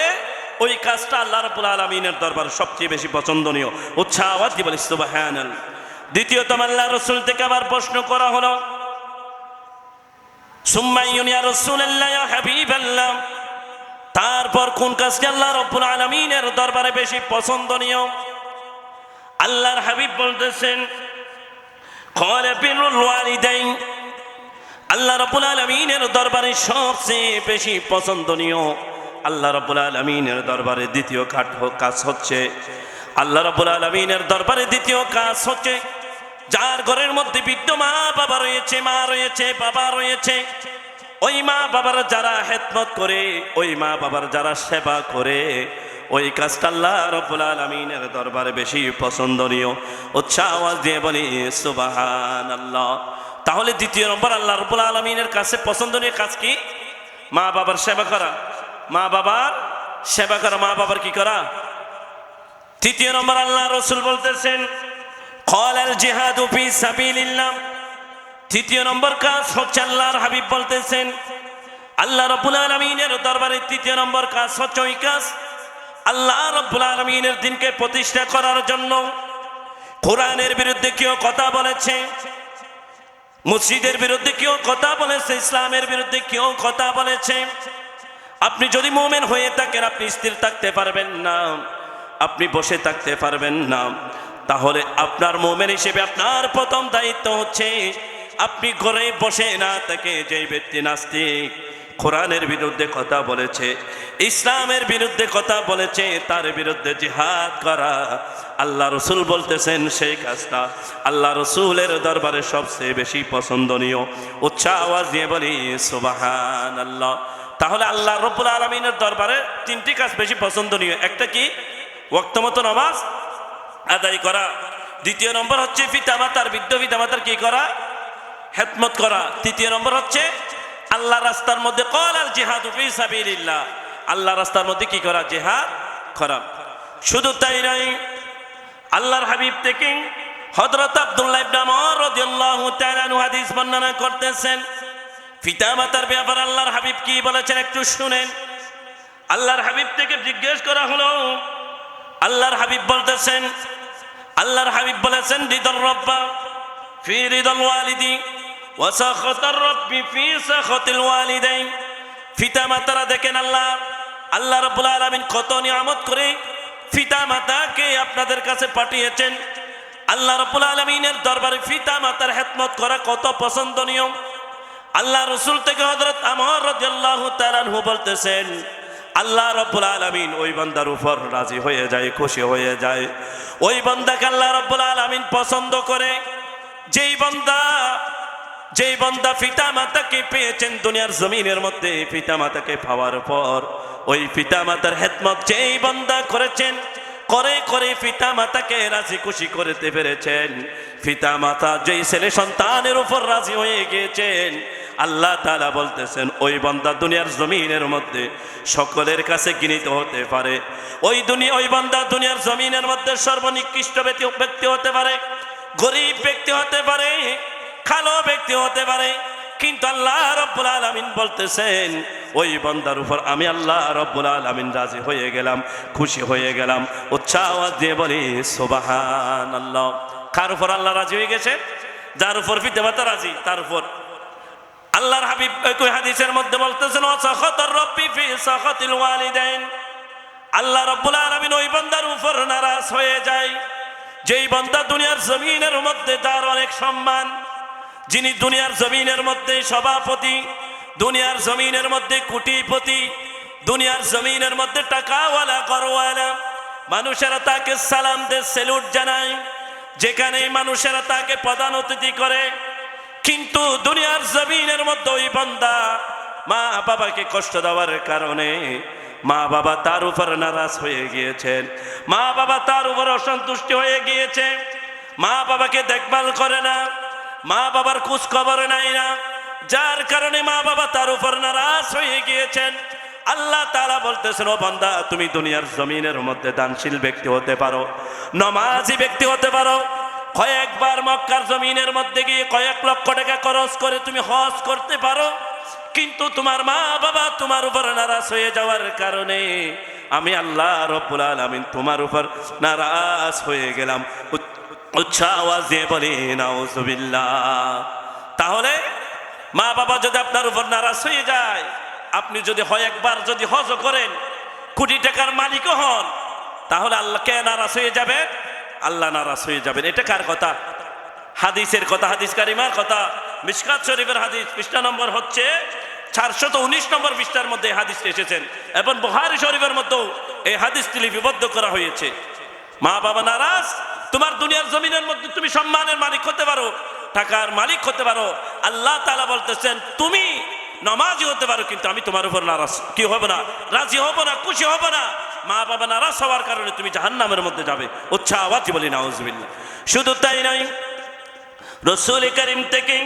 ওই কাজটা আল্লাহ রাব্বুল আলামিনের দরবারে সবচেয়ে বেশি পছন্দনীয়। আওয়াজ দিয়ে বলি সুবহানাল্লাহ। দ্বিতীয়ত আল্লাহ রাসূল থেকে আবার প্রশ্ন করা হলো, সুম্মা ইয়া রাসূলুল্লাহ ইয়া হাবিবাল্লাহ, তারপর কোন কাজটা আল্লাহ রাব্বুল আলামিনের দরবারে বেশি পছন্দনীয়? আল্লাহর হাবিব বলতেছেন, ক্বালা বিরুল ওয়ালিদাইন। আল্লাহ রাব্বুল আলামিনের দরবারে সবচেয়ে বেশি পছন্দনীয়, আল্লাহ রাব্বুল আলামিনের দরবারে দ্বিতীয় কাজ হচ্ছে, আল্লাহ রাব্বুল আলামিনের দরবারে দ্বিতীয় কাজ হচ্ছে, যার ঘরের মধ্যে বৃদ্ধ মা বাবা রয়েছে, মা রয়েছে, বাবা রয়েছে, ওই মা বাবার যারা খেদমত করে, ওই মা বাবার যারা সেবা করে, ওই কাজটা আল্লাহ রাব্বুল আলামিনের দরবারে বেশি পছন্দনীয়। আওয়াজ দিয়ে বলি সুবহানাল্লাহ। তাহলে দ্বিতীয় নম্বর আল্লাহ রাব্বুল আলামিনের কাছে পছন্দনীয় কাজ কি? মা বাবার সেবা করা, মা বাবার সেবা করা, মা বাবার কি করা? তৃতীয় নম্বর আল্লাহ রাসূল বলতেছেন, ক্বালাল জিহাদু ফি সাবিলিল্লাহ। তৃতীয় নম্বর কাজ হচ্ছে, আল্লাহর হাবিব বলতেছেন আল্লাহ রাব্বুল আলামিনের দরবারে তৃতীয় নম্বর কাজ হচ্ছে ওই কাজ, আল্লাহ রাব্বুল আলামিনের দ্বীনকে প্রতিষ্ঠা করার জন্য কোরআনের বিরুদ্ধে কেউ কথা বলেছে, মসজিদের বিরুদ্ধে কেউ কথা বলেছে, ইসলামের বিরুদ্ধে কেউ কথা বলেছে, আপনি যদি মুমিন হয়ে থাকেন আপনি স্থির থাকতে পারবেন না, আপনি বসে থাকতে পারবেন না। তাহলে আপনার মুমিন হিসেবে আপনার প্রথম দায়িত্ব হচ্ছে, আপনি ঘরে বসে না থেকে যেই ব্যক্তি নাস্তিক, কোরআনের বিরুদ্ধে কথা বলেছে, ইসলামের বিরুদ্ধে কথা বলেছে, তার বিরুদ্ধে জিহাদ করা। আল্লাহ রসুল বলতেছেন সেই কাজটা আল্লাহ রসুলের দরবারে সবচেয়ে বেশি পছন্দনীয়। আওয়াজ দিয়ে বলি সুবহানাল্লাহ। তাহলে আল্লাহ রাব্বুল আলামিনের দরবারে তিনটি কাজ বেশি পছন্দনীয়। একটা কি? ওয়াক্ত মতো নামাজ আদায় করা। দ্বিতীয় নম্বর হচ্ছে পিতামাতার, বৃদ্ধ পিতামাতার কি করা? খেদমত করা। তৃতীয় নম্বর হচ্ছে আল্লাহ রাস্তার মধ্যে ক্বালাল জিহাদু ফি সাবিলিল্লাহ, আল্লাহ রাস্তার মধ্যে কি করা? জিহাদ করা। শুধু তাই নয়, আল্লাহর হাবিব থেকে হযরত আব্দুল্লাহ ইবনে আমর রাদিয়াল্লাহু তাআলা আনহু হাদিস বর্ণনা করতেছেন, পিতামাতার ব্যাপারে আল্লাহর হাবিব কি বলেছেন একটু শুনেন। আল্লাহর হাবিব থেকে জিজ্ঞেস করা হলো, আল্লাহর হাবিব বলতেছেন, আল্লাহর হাবিব বলেছেন, রিদাল রাব্বা ফি রিদাল ওয়ালিদি ওয়া সাখাতার রাব্বি ফি সাখাতিল ওয়ালিদাইন। পিতামাতারা দেখেন আল্লাহ রাব্বুল আলামিন কত নিয়ামত করে পিতামাতাকে আপনাদের কাছে পাঠিয়েছেন। আল্লাহ রাব্বুল আলামিনের দরবারে পিতামাতার খেদমত করা কত পছন্দনীয়। আল্লাহ রসুল থেকে হযরত আমর রাদিয়াল্লাহু তাআলা আনহু বলতেছেন, আল্লাহ রাব্বুল আলামিন ওই বান্দার উপর রাজি হয়ে যায়, খুশি হয়ে যায়। ওই বান্দাকে আল্লাহ রাব্বুল আলামিন পছন্দ করে। যেই বান্দা পিতা মাতাকে পেয়েছেন দুনিয়ার জমিনের মধ্যে, পিতা মাতাকে পাওয়ার পর ওই পিতা মাতার খেদমত যেই বান্দা করেছেন, করে করে পিতা মাতাকে রাজি খুশি করতে পেরেছেন, পিতা মাতা যেই ছেলে সন্তানের উপর রাজি হয়ে গিয়েছেন, আল্লাহ তাআলা বলতেছেন ওই বান্দা দুনিয়ার জমিনের মধ্যে সকলের কাছে গৃহীত হতে পারে। ওই বান্দা দুনিয়ার জমিনের মধ্যে সর্বনিকৃষ্ট ব্যক্তি হতে পারে, গরিব ব্যক্তি হতে পারে, কালো ব্যক্তি হতে পারে, কিন্তু আল্লাহ রাব্বুল আলামিন বলতেছেন ওই বান্দার উপর আমি আল্লাহ রাব্বুল আলামিন রাজি হয়ে গেলাম, খুশি হয়ে গেলাম। উচ্চ আওয়াজ দিয়ে বলি সুবহানাল্লাহ। কার উপর আল্লাহ রাজি হয়ে গেছে? যার উপর পিতা মাতা রাজি, তার উপর। আল্লাহর হাবিব ওই হাদিসের মধ্যে বলতেছেন ওয়াসাখাতার রাব্বি ফি সাখাতিল ওয়ালিদাইন। আল্লাহ রাব্বুল আলামিন ওই বান্দার উপর নারাজ হয়ে যায় যেই বান্দা দুনিয়ার জমিনের মধ্যে তার অনেক সম্মান, যিনি দুনিয়ার জমিনের মধ্যে সভাপতি, দুনিয়ার জমিনের মধ্যে কোটিপতি, দুনিয়ার জমিনের মধ্যে টাকাওয়ালা ঘরওয়ালা, মানুষেরা তাকে সালাম দেয়, স্যালুট জানায়, যেখানে মানুষেরা তাকে প্রধান অতিথি করে। কিন্তু দুনিয়ার জমিনের মধ্যে ওই বান্দা মা বাবাকে কষ্ট দেওয়ার কারণে মা বাবা তার উপর নারাজ হয়ে গিয়েছেন, মা বাবা তার উপর অসন্তুষ্ট হয়ে গিয়েছে, মা বাবাকে দেখভাল করে না, মা বাবার খোঁজ খবর নাই না, যার কারণে মা বাবা তার উপর নারাজ হয়ে গিয়েছেন। আল্লাহ তাআলা বলতেছেন ও বান্দা তুমি দুনিয়ার জমিনের মধ্যে দানশীল ব্যক্তি হতে পারো, নামাজি ব্যক্তি হতে পারো, কয়েকবার মক্কার জমিনের মধ্যে গিয়ে কয়েক লক্ষ টাকা খরচ করে তুমি হজ করতে পারো, কিন্তু তোমার মা বাবা তোমার উপর নারাজ হয়ে যাওয়ার কারণে আমি আল্লাহ রাব্বুল আলামিন তোমার উপর নারাজ হয়ে গেলাম। উচ্চ আওয়াজ দিয়ে বলি নাউজুবিল্লাহ। তাহলে মা বাবা যদি আপনার উপর নারাজ হয়ে যায়, আপনি যদি একবার যদি হজ করেন, কোটি টাকার মালিকও হন, তাহলে আল্লাহ কে নারাজ হয়ে যাবেন? আল্লাহ নারাজ হয়ে যাবেন। এটা কার কথা? হাদিসের কথা, হাদিস কারিমার কথা। মিশকাত শরীফের হাদিস, পৃষ্ঠা নম্বর হচ্ছে 419 নম্বর পৃষ্ঠার মধ্যে এই হাদিসটি এসেছেন, এবং বুখারী শরীফের মধ্যেও এই হাদিসটি লিপিবদ্ধ করা হয়েছে। মা বাবা নারাজ, তোমার দুনিয়ার জমিনের মধ্যে তুমি সম্মানের মালিক হতে পারো, টাকার মালিক হতে পারো, আল্লাহ তাআলা বলতেছেন তুমি নামাজি হতে পারো, কিন্তু আমি তোমার উপর নারাজ কি হব না, রাজি হব না, খুশি হব না। মা বাবা নারাজ হওয়ার কারণে তুমি জাহান্নামের মধ্যে যাবে। উচ্চ আওয়াজে বলি নাউজুবিল্লাহ। শুধু তাই নয়, রাসূল কারীম থেকে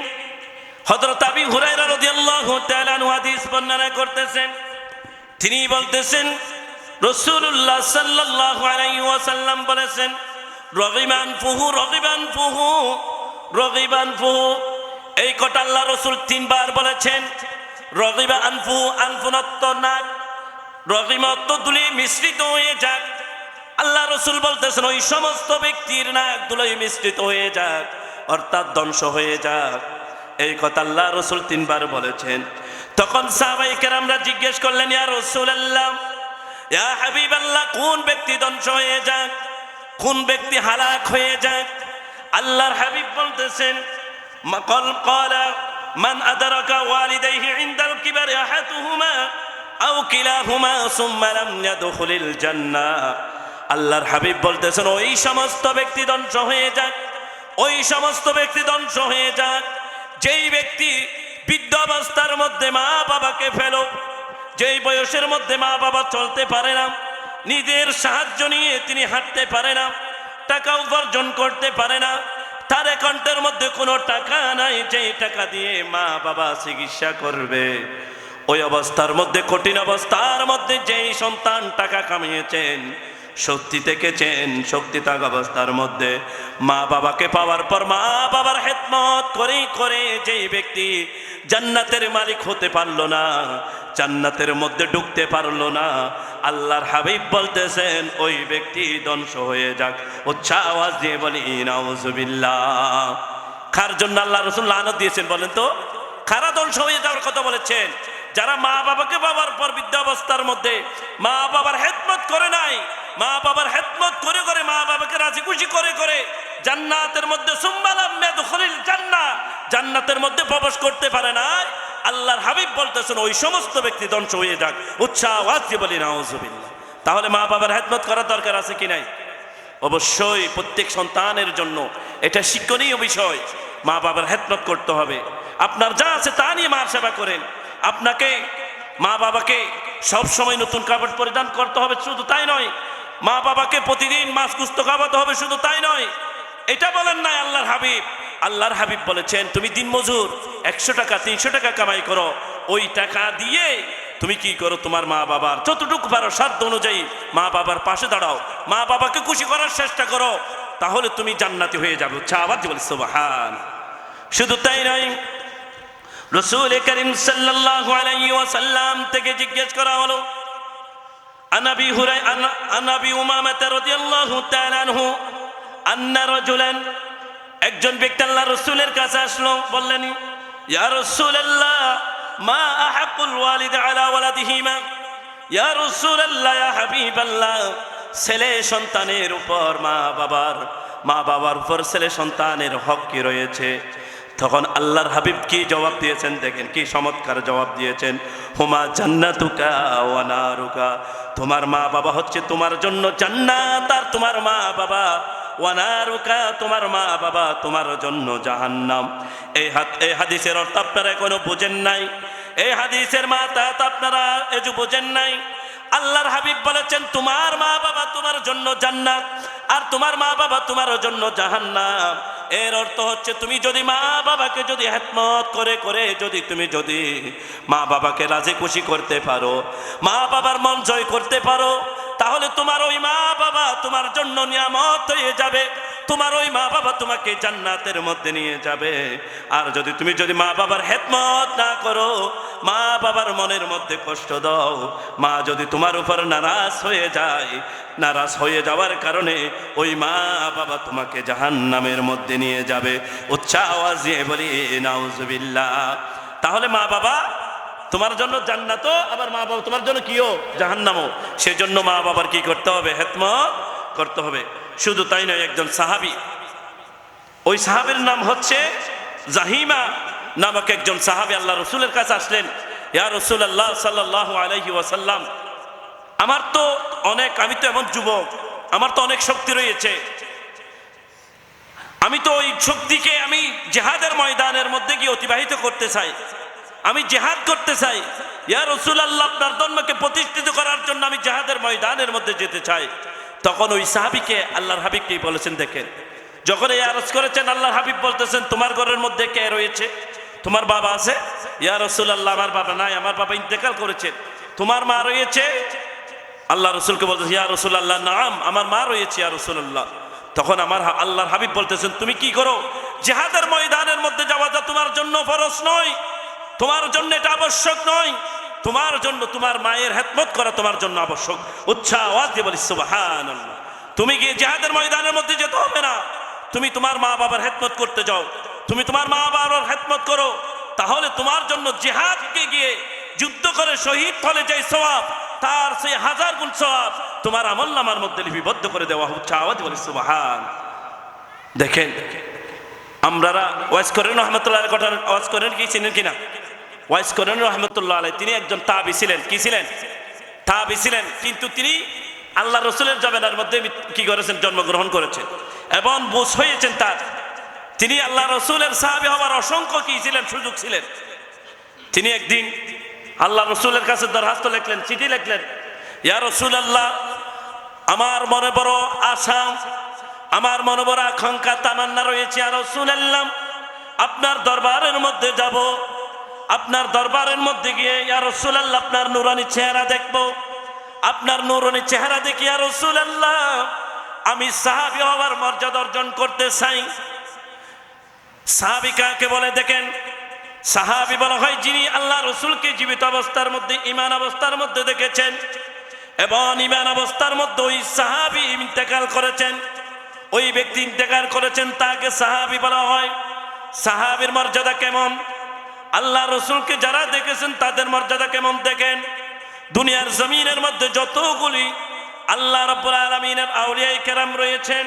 হযরত আবু হুরায়রা রাদিয়াল্লাহু তাআলা আনহু হাদিস বর্ণনা করতেছেন, তিনি বলতেছেন রাসূলুল্লাহ সাল্লাল্লাহু আলাইহি ওয়াসাল্লাম বলেছেন রগিবান ফুহু, রগিবান ফুহু, রগিবান ফুহু। এই কথা আল্লাহ রাসূল 3 বার বলেছেন। রগিবা আনফু, আনফুনত্ব নাক, রগিমত্ব দুলি মিশ্রিত হয়ে যাক। আল্লাহ রাসূল বলতেছেন ওই সমস্ত ব্যক্তির নাক দুলি মিশ্রিত হয়ে যাক, অর্থাৎ ধ্বংস হয়ে যাক। এই কথা আল্লাহ রাসূল 3 বার বলেছেন। তখন সাহাবায়ে কেরামরা জিজ্ঞেস করলেন ইয়া রাসূলুল্লাহ, ইয়া হাবিবাল্লাহ, কোন ব্যক্তি ধ্বংস হয়ে যাক, কোন ব্যক্তি হালাক হয়ে যাক? আল্লাহর হাবিব বলতেছেন ক্বালা মান আদরাকা ওয়ালিদাইহি ইনদাল কিবারি আহাদুহুমা আও কিলাহুমা সুম্মা লাম ইয়াদখুলিল জান্নাহ। আল্লাহর হাবিব বলতেছেন ওই সমস্ত ব্যক্তি ধ্বংস হয়ে যাক, ওই সমস্ত ব্যক্তি ধ্বংস হয়ে যাক যেই ব্যক্তি বৃদ্ধাবস্থার মধ্যে মা বাবাকে ফেলো, যেই বয়সের মধ্যে মা বাবা চলতে পারে না, নিজের সাহায্য নিয়ে তিনি হাঁটতে পারে না, টাকা উপার্জন করতে পারে না, তার অ্যাকাউন্টের মধ্যে কোনো টাকা নাই যেই টাকা দিয়ে মা বাবা চিকিৎসা করবে। ওই অবস্থার মধ্যে, কঠিন অবস্থার মধ্যে যেই সন্তান টাকা কামিয়েছেন, শক্তি থেকেছেন, শক্তি থাকা অবস্থার মধ্যে মা বাবাকে পাওয়ার পর মা বাবার খেদমত করে করে যেই ব্যক্তি জান্নাতের মালিক হতে পারলো না, জান্নাতের মধ্যে ঢুকতে পারলো না, আল্লাহর হাবিব বলতেছেন ওই ব্যক্তি ধ্বংস হয়ে যাক। উচ্চ আওয়াজ দিয়ে বলি নাউজুবিল্লাহ। কার জন্য আল্লাহ রাসূল লানত দিয়েছেন বলেন তো? কারা ধ্বংস হয়ে যাওয়ার কথা বলেছেন? যারা মা বাবাকে পাওয়ার পর বৃদ্ধাবস্থার মধ্যে মা বাবার খেদমত করে নাই, মা বাবার খেদমত করে করে মা বাবাকে রাজি খুশি করে করে জান্নাতের মধ্যে সুম্মা লাম ইয়াদখুলিল জান্নাহ, জান্নাতের মধ্যে প্রবেশ করতে পারে না, আল্লাহর হাবিব বলতেছেন ওই সমস্ত ব্যক্তি ধ্বংস হয়ে যাক। উচ্চা আওয়াজ দিয়ে বলি নাউজুবিল্লাহ। তাহলে মা বাবার খেদমত করার দরকার আছে কি নাই? অবশ্যই প্রত্যেক সন্তানের জন্য এটা শিক্ষণীয় বিষয়। মা বাবার খেদমত করতে হবে। আপনার যা আছে তা নিয়ে মার সেবা করেন। আপনাকে মা বাবাকে সব সময় নতুন কাপড় পরিধান করতে হবে, শুধু তাই নয়, মা বাবাকে প্রতিদিন মাছ গুস্ত খাওয়াতে হবে, শুধু তাই নয়। এটা বলেন নাই আল্লাহর হাবিব। আল্লাহর হাবিব বলেছেন তুমি দিন মজুর 100 টাকা 300 টাকা কামাই করো, ওই টাকা দিয়ে তুমি কি করো, তোমার মা বাবার যতটুকু পারো সাধ্য অনুযায়ী মা বাবার পাশে দাঁড়াও, মা বাবাকে খুশি করার চেষ্টা করো, তাহলে তুমি জান্নাতি হয়ে যাবে। আওয়াজ দিয়ে বলি সুবহান। শুধু তাই নয়, রাসূল করিম সাল্লাল্লাহু আলাইহি ওয়াসাল্লাম থেকে জিজ্ঞেস করা হলো আনাবি উমামা রাদিয়াল্লাহু তাআলা আনহু আন্না রাজুলান, একজন ব্যক্তি আল্লাহ রাসূলের কাছে আসলো, বললেন ইয়া রাসূলুল্লাহ মা আহাকুল ওয়ালিদ আলা ওয়ালাদিহিমা, ইয়া রাসূলুল্লাহ ইয়া হাবিবাল্লাহ, ছেলে সন্তানের উপর মা বাবার উপর ছেলে সন্তানের হক কি রয়েছে? তখন আল্লাহর হাবিব কি জবাব দিয়েছেন দেখেন, কি চমৎকার জবাব দিয়েছেন। হুমা জান্নাতুকা ওয়া নারুকা, তোমার মা বাবা হচ্ছে তোমার জন্য জান্নাত, আর তোমার মা বাবা ওয়া নারুকা, তোমার মা বাবা তোমার জন্য জাহান্নাম। এই হাদিসের অর্থ আপনারা এখনো বোঝেন নাই, এই হাদিসের মাতাত আপনারা এজু বোঝেন নাই। আল্লাহর হাবিব বলেছেন তোমার মা বাবা তোমার জন্য জান্নাত, আর তোমার মা বাবা তোমার জন্য জাহান্নাম। এর অর্থ হচ্ছে তুমি যদি মা বাবাকে যদি খেদমত করে করে তুমি যদি মা বাবাকে রাজি খুশি করতে পারো, মা বাবার মন জয় করতে পারো, তাহলে তোমার ওই মা বাবা তোমার জন্য নিয়ামত হয়ে যাবে, তোমার ওই মা বাবা তোমাকে জান্নাতের মধ্যে নিয়ে যাবে। আর তুমি যদি মা বাবার খেদমত না করো, মা বাবার মনের মধ্যে কষ্ট দাও, মা যদি তোমার উপর নারাজ হয়ে যায়, নারাজ হয়ে যাওয়ার কারণে ওই মা বাবা তোমাকে জাহান্নামের মধ্যে নিয়ে যাবে। উচ্চ আওয়াজ দিয়ে বলি নাউজুবিল্লাহ। তাহলে মা বাবা তোমার জন্য জান্নাতও, আবার মা বাবা তোমার জন্য কিও জাহান্নামও। সেজন্য মা বাবার কি করতে হবে? খেদমত করতে হবে। শুধু তাই নয়, একজন সাহাবী, ওই সাহাবীর নাম হচ্ছে জাহিমা নামক একজন সাহাবী আল্লাহ রসুলের কাছে আসলেন। ইয়া রাসূলুল্লাহ সাল্লাল্লাহু আলাইহি ওয়াসাল্লাম, আমি তো এমন যুবক, আমার তো অনেক শক্তি রয়েছে, আমি তো ওই শক্তিকে আমি জিহাদের ময়দানের মধ্যে গিয়ে অতিবাহিত করতে চাই, আমি জিহাদ করতে চাই। ইয়া রাসূলুল্লাহ, আপনার ধর্মকে প্রতিষ্ঠিত করার জন্য আমি জিহাদের ময়দানের মধ্যে যেতে চাই। তখন ওই সাহাবীকে আল্লাহর হাবিব কি বলেছেন দেখেন, যখন এই আরজ করেছেন আল্লাহর হাবিব বলতেছেন তোমার ঘরের মধ্যে কে রয়েছে? তোমার বাবা আছে? ইয়া রাসূলুল্লাহ, আমার বাবা নাই, আমার বাবা ইন্তেকাল করেছে। তোমার মা রয়েছে? আল্লাহ রসুলকে বলতেছে ইয়া রাসূলুল্লাহ নাম, আমার মা রয়েছে ইয়া রাসূলুল্লাহ। তখন আমার আল্লাহর হাবিব বলতেছেন তুমি কি করো? জিহাদের ময়দানের মধ্যে যাওয়াটা তোমার জন্য ফরজ নয়, তোমার জন্য এটা আবশ্যক নয়, তোমার জন্য তোমার মায়ের খেদমত করা তোমার জন্য আবশ্যক। উচ্চ আওয়াজ দিয়ে বলি সুবহানাল্লাহ। তুমি গিয়ে জিহাদের ময়দানের মধ্যে যেতে হবে না, তুমি তোমার মা বাবার খেদমত করতে যাও, তুমি তোমার মা বাবার খেদমত করো, তাহলে তোমার জন্য জিহাদকে গিয়ে যুদ্ধ করে শহীদ হলে যে সওয়াব, তার সেই 1000 গুণ সওয়াব তোমার আমলনামার মধ্যে লিপিবদ্ধ করে দেওয়া হচ্ছে। আওয়াজ বলি সুবহান। দেখেন আমরা ওয়াইস করেন রহমতুল্লাহ আলাইহি কথা ওয়াজ করেন কি চিনেন কিনা? ওয়াইস করেন রহমতুল্লাহ আলাইহি তিনি একজন তাবি ছিলেন। কি ছিলেন? তাবি ছিলেন, কিন্তু তিনি আল্লাহ রসুলের জামানার মধ্যে কি করেছেন? জন্মগ্রহণ করেছেন এবং বুঝ হয়েছেন তার। তিনি আল্লাহ রসুলের সাহাবী হওয়ার অসংখ্য কি ছিলেন? সুযোগ ছিলেন। তিনি একদিন আল্লাহ রসুলের কাছে দরখাস্ত লিখলেন, চিঠি লিখলেন, ইয়া রাসূলুল্লাহ, আমার মনে বড় আশা, আমার মনে বড় আকাঙ্ক্ষা তামান্না রয়েছে, ইয়া রাসূলুল্লাহ, আপনার দরবারের মধ্যে যাব, আপনার দরবারের মধ্যে গিয়ে ইয়া রাসূলুল্লাহ আপনার নূরানি চেহারা দেখব, আপনার নূরানি চেহারা দেখি ইয়া রাসূলুল্লাহ আমি সাহাবী হওয়ার মর্যাদা অর্জন করতে চাই। সাহাবী কাকে বলে দেখেন? সাহাবী বলা হয় যিনি আল্লাহ রসুলকে জীবিত অবস্থার মধ্যে ঈমান অবস্থার মধ্যে দেখেছেন এবং ঈমান অবস্থার মধ্যে ওই সাহাবী ইন্তেকাল করেছেন, ওই ব্যক্তি ইন্তেকাল করেছেন, তাকে সাহাবী বলা হয়। সাহাবীর মর্যাদা কেমন? আল্লাহ রসুলকে যারা দেখেছেন তাদের মর্যাদা কেমন দেখেন। দুনিয়ার জমিনের মধ্যে যতগুলি আল্লাহ রাব্বুল আলামিনের আউলিয়া কেরাম রয়েছেন,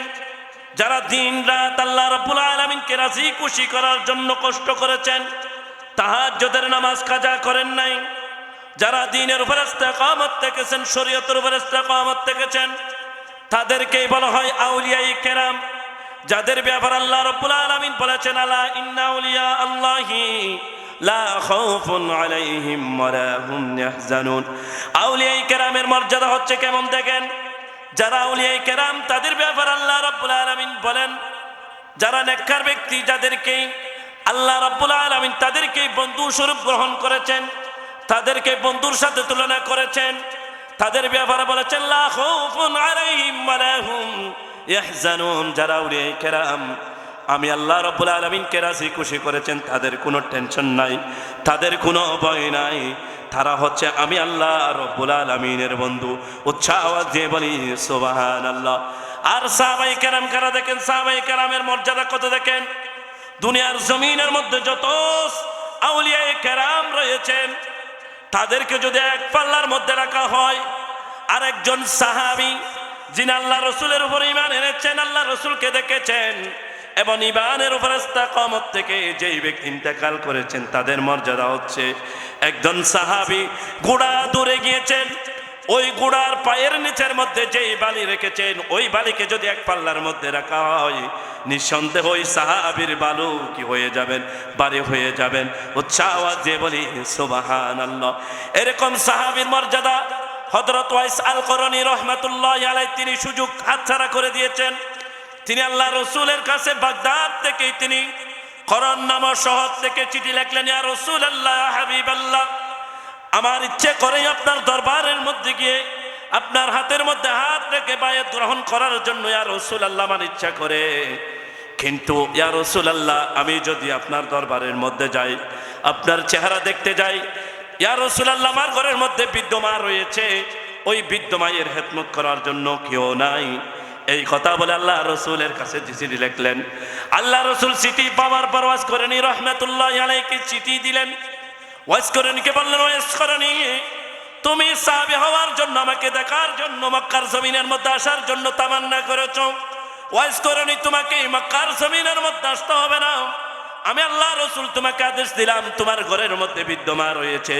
যারা দিন রাত আল্লাহ রাব্বুল আলামিনকে রাজি খুশি করার জন্য কষ্ট করেছেন, তাহাজ্জুদের নামাজ কাজা করেন নাই, যারা দ্বীনের উপর ইস্তেকামত থেকেছেন, শরীয়তের উপর ইস্তেকামত থেকেছেন, তাদেরকেই বলা হয় আউলিয়ায়ে কেরাম, যাদের ব্যাপারে আল্লাহ রাব্বুল আলামিন বলেছেন আলা ইন্না আউলিয়া আল্লাহি লা খাউফুন আলাইহিম ওয়া লা হুম ইয়াহজানুন। আউলিয়ায়ে কেরামের মর্যাদা হচ্ছে কেমন দেখেন, যারা আউলিয়ায়ে কেরাম তাদের ব্যাপারে আল্লাহ রাব্বুল আলামিন বলেন, যারা নেককার ব্যক্তি, যাদেরকে আল্লাহ রাব্বুল আলামিন তাদেরকে বন্ধু স্বরূপ গ্রহণ করেছেন, তাদেরকে বন্ধুর সাথে তুলনা করেছেন, তাদের ব্যাপারে বলেছেন লা খাউফুন আলাইহিম ওয়া লা হুম ইয়াহজানুন। যারা আউলিয়ায়ে কেরাম আমি আল্লাহ রাব্বুল আলামিনকে রাজি খুশি করেছেন, তাদের কোনো টেনশন নাই, তাদের কোনো ভয় নাই, তারা হচ্ছে আমি আল্লাহ রাব্বুল আলামিনের বন্ধু। উচ্চ আওয়াজ দিয়ে বলি সুবহানাল্লাহ। আর সাহাবায়ে কেরাম কারা দেখেন, সাহাবায়ে কেরামের মর্যাদা কত দেখেন। দুনিয়ার জমিনের মধ্যে যত আউলিয়ায়ে কেরাম রয়েছেন, তাদেরকে যদি এক পাল্লার মধ্যে রাখা হয়, আর একজন সাহাবী যিনি আল্লাহ রসুলের উপর ঈমান এনেছেন, আল্লাহ রসুলকে দেখেছেন এবং ঈমানের উপর ইস্তেকামত থেকে যেই ব্যক্তি ইন্তেকাল করেছেন, তাদের মর্যাদা হচ্ছে একজন সাহাবী ঘোড়া দূরে গিয়েছেন, ওই ঘোড়ার পায়ের নিচের মধ্যে যেই বালি রেখেছেন, ওই বালিকে যদি এক পাল্লার মধ্যে রাখা হয়, নিঃসন্দেহ ওই সাহাবীর বালু কি হয়ে যাবেন, বাড়ি হয়ে যাবেন। উচ্চ আওয়াজ দিয়ে বলি সুবহানাল্লাহ। এরকম সাহাবীর মর্যাদা হযরত ওয়াইস আল করনী রাহমাতুল্লাহি আলাইহি তিনি সুযোগ হাতছাড়া করে দিয়েছেন। তিনি আল্লাহ রসুলের কাছে বাগদাদ থেকে তিনি করন নামক শহর থেকে চিঠি লিখলেন, ইয়া রাসূলুল্লাহ ইয়া হাবিবাল্লাহ, আমার ইচ্ছে করে আপনার দরবারের মধ্যে গিয়ে আপনার হাতের মধ্যে হাত রেখে বায়াত গ্রহণ করার জন্য, ইয়া রাসূলুল্লাহ আমার ইচ্ছা করে, কিন্তু ইয়া রাসূলুল্লাহ আমি যদি আপনার দরবারের মধ্যে যাই, আপনার চেহারা দেখতে যাই, ইয়া রাসূলুল্লাহ আমার ঘরের মধ্যে বৃদ্ধ মা রয়েছে, ওই বৃদ্ধ মায়ের খেদমত করার জন্য কেউ নাই। এই কথা বলে আল্লাহ রসুলের কাছে চিঠি লিখলেন। আল্লাহ রসুল চিঠি পাওয়ার পর ওয়াজ করণী রহমাতুল্লাহি আলাইহি চিঠি দিলেন। ওয়াজ করণীকে বললেন, ওয়াজ করণী তুমি সাহাবী হওয়ার জন্য, আমাকে দেখার জন্য, মক্কার জমিনের মধ্যে আসার জন্য তামান্না করেছো। ওয়াজ করণী তোমাকে মক্কার জমিনের মধ্যে আসতে হবে না, আমি আল্লাহ রসুল তোমাকে আদেশ দিলাম, তোমার ঘরের মধ্যে বৃদ্ধ মা রয়েছে,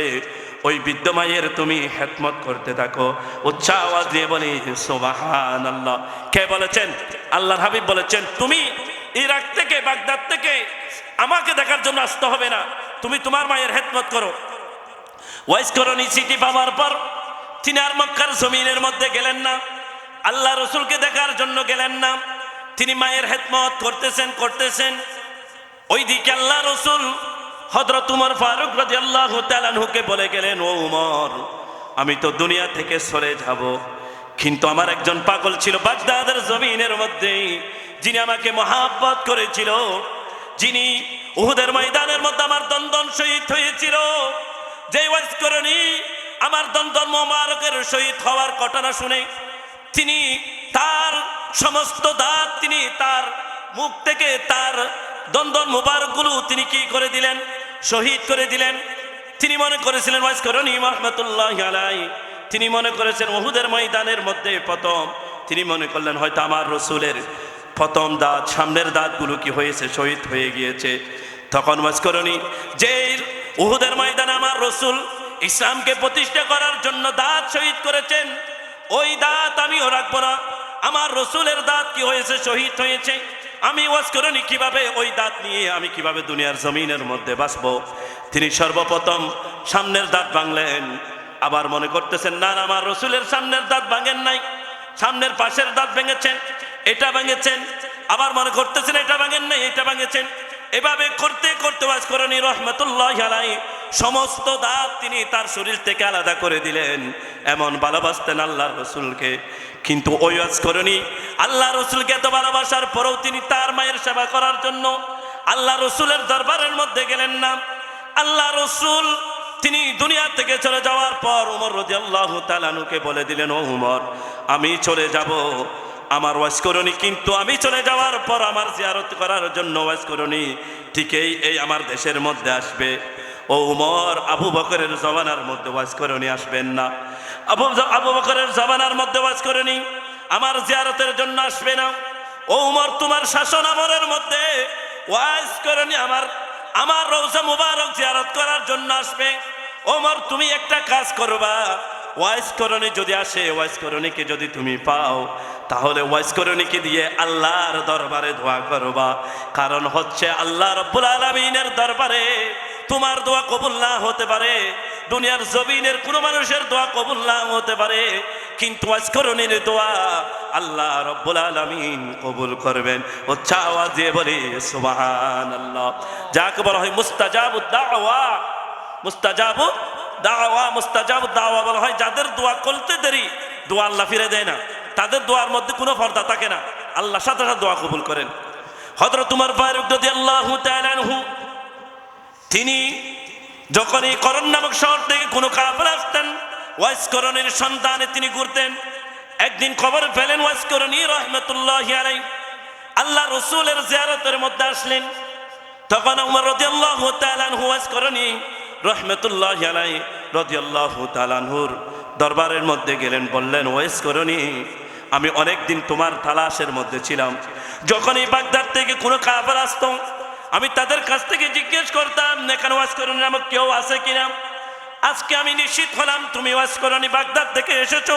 ওই বৃদ্ধ মায়ের তুমি খেদমত করতে থাকো। উচ্চ আওয়াজ দিয়ে বলি সুবহানাল্লাহ। কে বলেছেন? আল্লাহর হাবিব বলেছেন, তুমি ইরাক থেকে, বাগদাদ থেকে আমাকে দেখার জন্য আসতে হবে না, তুমি তোমার মায়ের খেদমত করো। ওয়াইস করণী চিঠি পাওয়ার পর তিনি আর মক্কার জমিনের মধ্যে গেলেন না, আল্লাহ রসুলকে দেখার জন্য গেলেন না, তিনি মায়ের খেদমত করতেছেন। ওইদিকে আল্লাহ রসুল হযরত উমর ফারুক রাদিয়াল্লাহু তাআলা আনহুকে বলে গেলেন, ও উমর, আমি তো দুনিয়া থেকে সরে যাব, কিন্তু আমার একজন পাগল ছিল বাগদাদের জমিনের মধ্যে, যিনি আমাকে মহাব্বত করেছিল, যিনি উহুদের ময়দানের মধ্যে আমার দন্দন শহীদ হয়েছিল, যে ওয়াজ করণী আমার দন্দন মোবারকের শহীদ হওয়ার ঘটনা শুনে তিনি তার সমস্ত দাঁত, তিনি তার মুখ থেকে তার দন্দন মুবারকগুলো তিনি কি করে দিলেন? শহীদ করে দিলেন। তিনি মনে করেছিলেন, ওয়াজ করণী রাহমাতুল্লাহি আলাইহি তিনি মনে করেছেন উহুদের ময়দানের মধ্যে প্রথম তিনি মনে করলেন হয়তো আমার রসুলের প্রথম দাঁত, সামনের দাঁতগুলো কি হয়েছে, শহীদ হয়ে গিয়েছে। তখন ওয়াজ করণী যে উহুদের ময়দানে আমার রসুল ইসলামকে প্রতিষ্ঠা করার জন্য দাঁত শহীদ করেছেন, ওই দাঁত আমিও রাখবো না, আমার রসুলের দাঁত কি হয়েছে, শহীদ হয়েছে, আমি ওয়াজ করণী কিভাবে ওই দাঁত নিয়ে আমি কিভাবে দুনিয়ার জমিনের মধ্যে বাঁচবো। তিনি সর্বপ্রথম সামনের দাঁত ভাঙলেন, আবার মনে করতেছেন না আমার রসুলের সামনের দাঁত ভাঙেন নাই, সামনের পাশের দাঁত ভেঙেছেন, এটা ভেঙেছেন, আবার মনে করতেছেন এটা ভাঙেন নাই, এটা ভেঙেছেন। এভাবে করতে করতে ওয়াজ করণী রাহমাতুল্লাহি আলাইহি সমস্ত দাঁত তিনি তার শরীর থেকে আলাদা করে দিলেন। এমন ভালোবাসতেন আল্লাহর রসুলকে। কিন্তু ওই ওয়াজ করণী আল্লাহ রসুলকে এত ভালোবাসার পরেও তিনি তার মায়ের সেবা করার জন্য আল্লাহ রসুলের দরবারের মধ্যে গেলেন না। আল্লাহ রসুল তিনি দুনিয়া থেকে চলে যাওয়ার পর উমর রাদিয়াল্লাহু তাআলা আনহুকে বলে দিলেন, ও উমর, আমি চলে যাব, আমার ওয়াজ করণী কিন্তু আমি চলে যাওয়ার পর আমার জিয়ারত করার জন্য ওয়াজ করণী ঠিকই এই আমার দেশের মধ্যে আসবে। ও উমর, আবু বকরের জমানার মধ্যে ওয়াজ করণী আসবেন না, আবু বকরের জমানার মধ্যে ওয়াজ করণী আমার জিয়ারতের জন্য আসবে না। ও উমর, তোমার শাসন আমলের মধ্যে ওয়াজ করনি আমার রওজা মুবারক জিয়ারত করার জন্য আসবে। ওমর, তুমি একটা কাজ করবা, ওয়াইজ করণী যদি আসে, ওয়াইজ করণীকে যদি তুমি পাও, তাহলে ওয়াইজ করণীকে দিয়ে আল্লাহর দরবারে দোয়া করবা। কারণ হচ্ছে আল্লাহ রাব্বুল আলামিনের দরবারে তোমার দোয়া কবুল না হতে পারে, দুনিয়ার জমিনের কোনো মানুষের দোয়া কবুল না হতে পারে, কিন্তু ওয়াইজ করণীর দোয়া আল্লাহ রাব্বুল আলামিন কবুল করবেন। উচ্চ আওয়াজ দিয়ে বলি সুবহানাল্লাহ। যাকে বলা হয় মুস্তাজাবুদ দাওয়া, মুস্তাজাবুদ দাওয়া, মুস্তাজাবুদ দাওয়া বলা হয় যাদের দোয়া করতে দেরি, দোয়া আল্লাহ ফিরে দেয় না, তাদের দোয়ার মধ্যে কোনো পর্দা থাকে না, আল্লাহ সাথে সাথে দোয়া কবুল করেন। হযরত উমর ফারুক রাদিয়াল্লাহু তাআলা আনহু, তিনি যখন এই করণ নামক শহর থেকে কোনো কাফের আসতেন, ওয়াইজ করণীর সন্ধানে তিনি ঘুরতেন। একদিন খবর পেলেন ওয়াইজ করণী রাহমাতুল্লাহি আলাইহি আল্লাহ রাসূলের জিয়ারতের মধ্যে আসলেন। তখন উমর রাদিয়াল্লাহু তাআলা আনহু ওয়াইজ করণী রাহমাতুল্লাহি আলাইহি রাদিয়াল্লাহু তাআলা আনহুর দরবারের মধ্যে গেলেন, বললেন ওয়াইজ করণী, আমি অনেক দিন তোমার তালাশের মধ্যে ছিলাম। যখন এই বাগদাদ থেকে কোনো কাফের আসতো, আমি তাদের কাছ থেকে জিজ্ঞেস করতাম এখানে ওয়াজ করণী নামক কেউ আছে কিনা। আজকে আমি নিশ্চিত হলাম তুমি ওয়াজ করণী বাগদাদ থেকে এসেছো,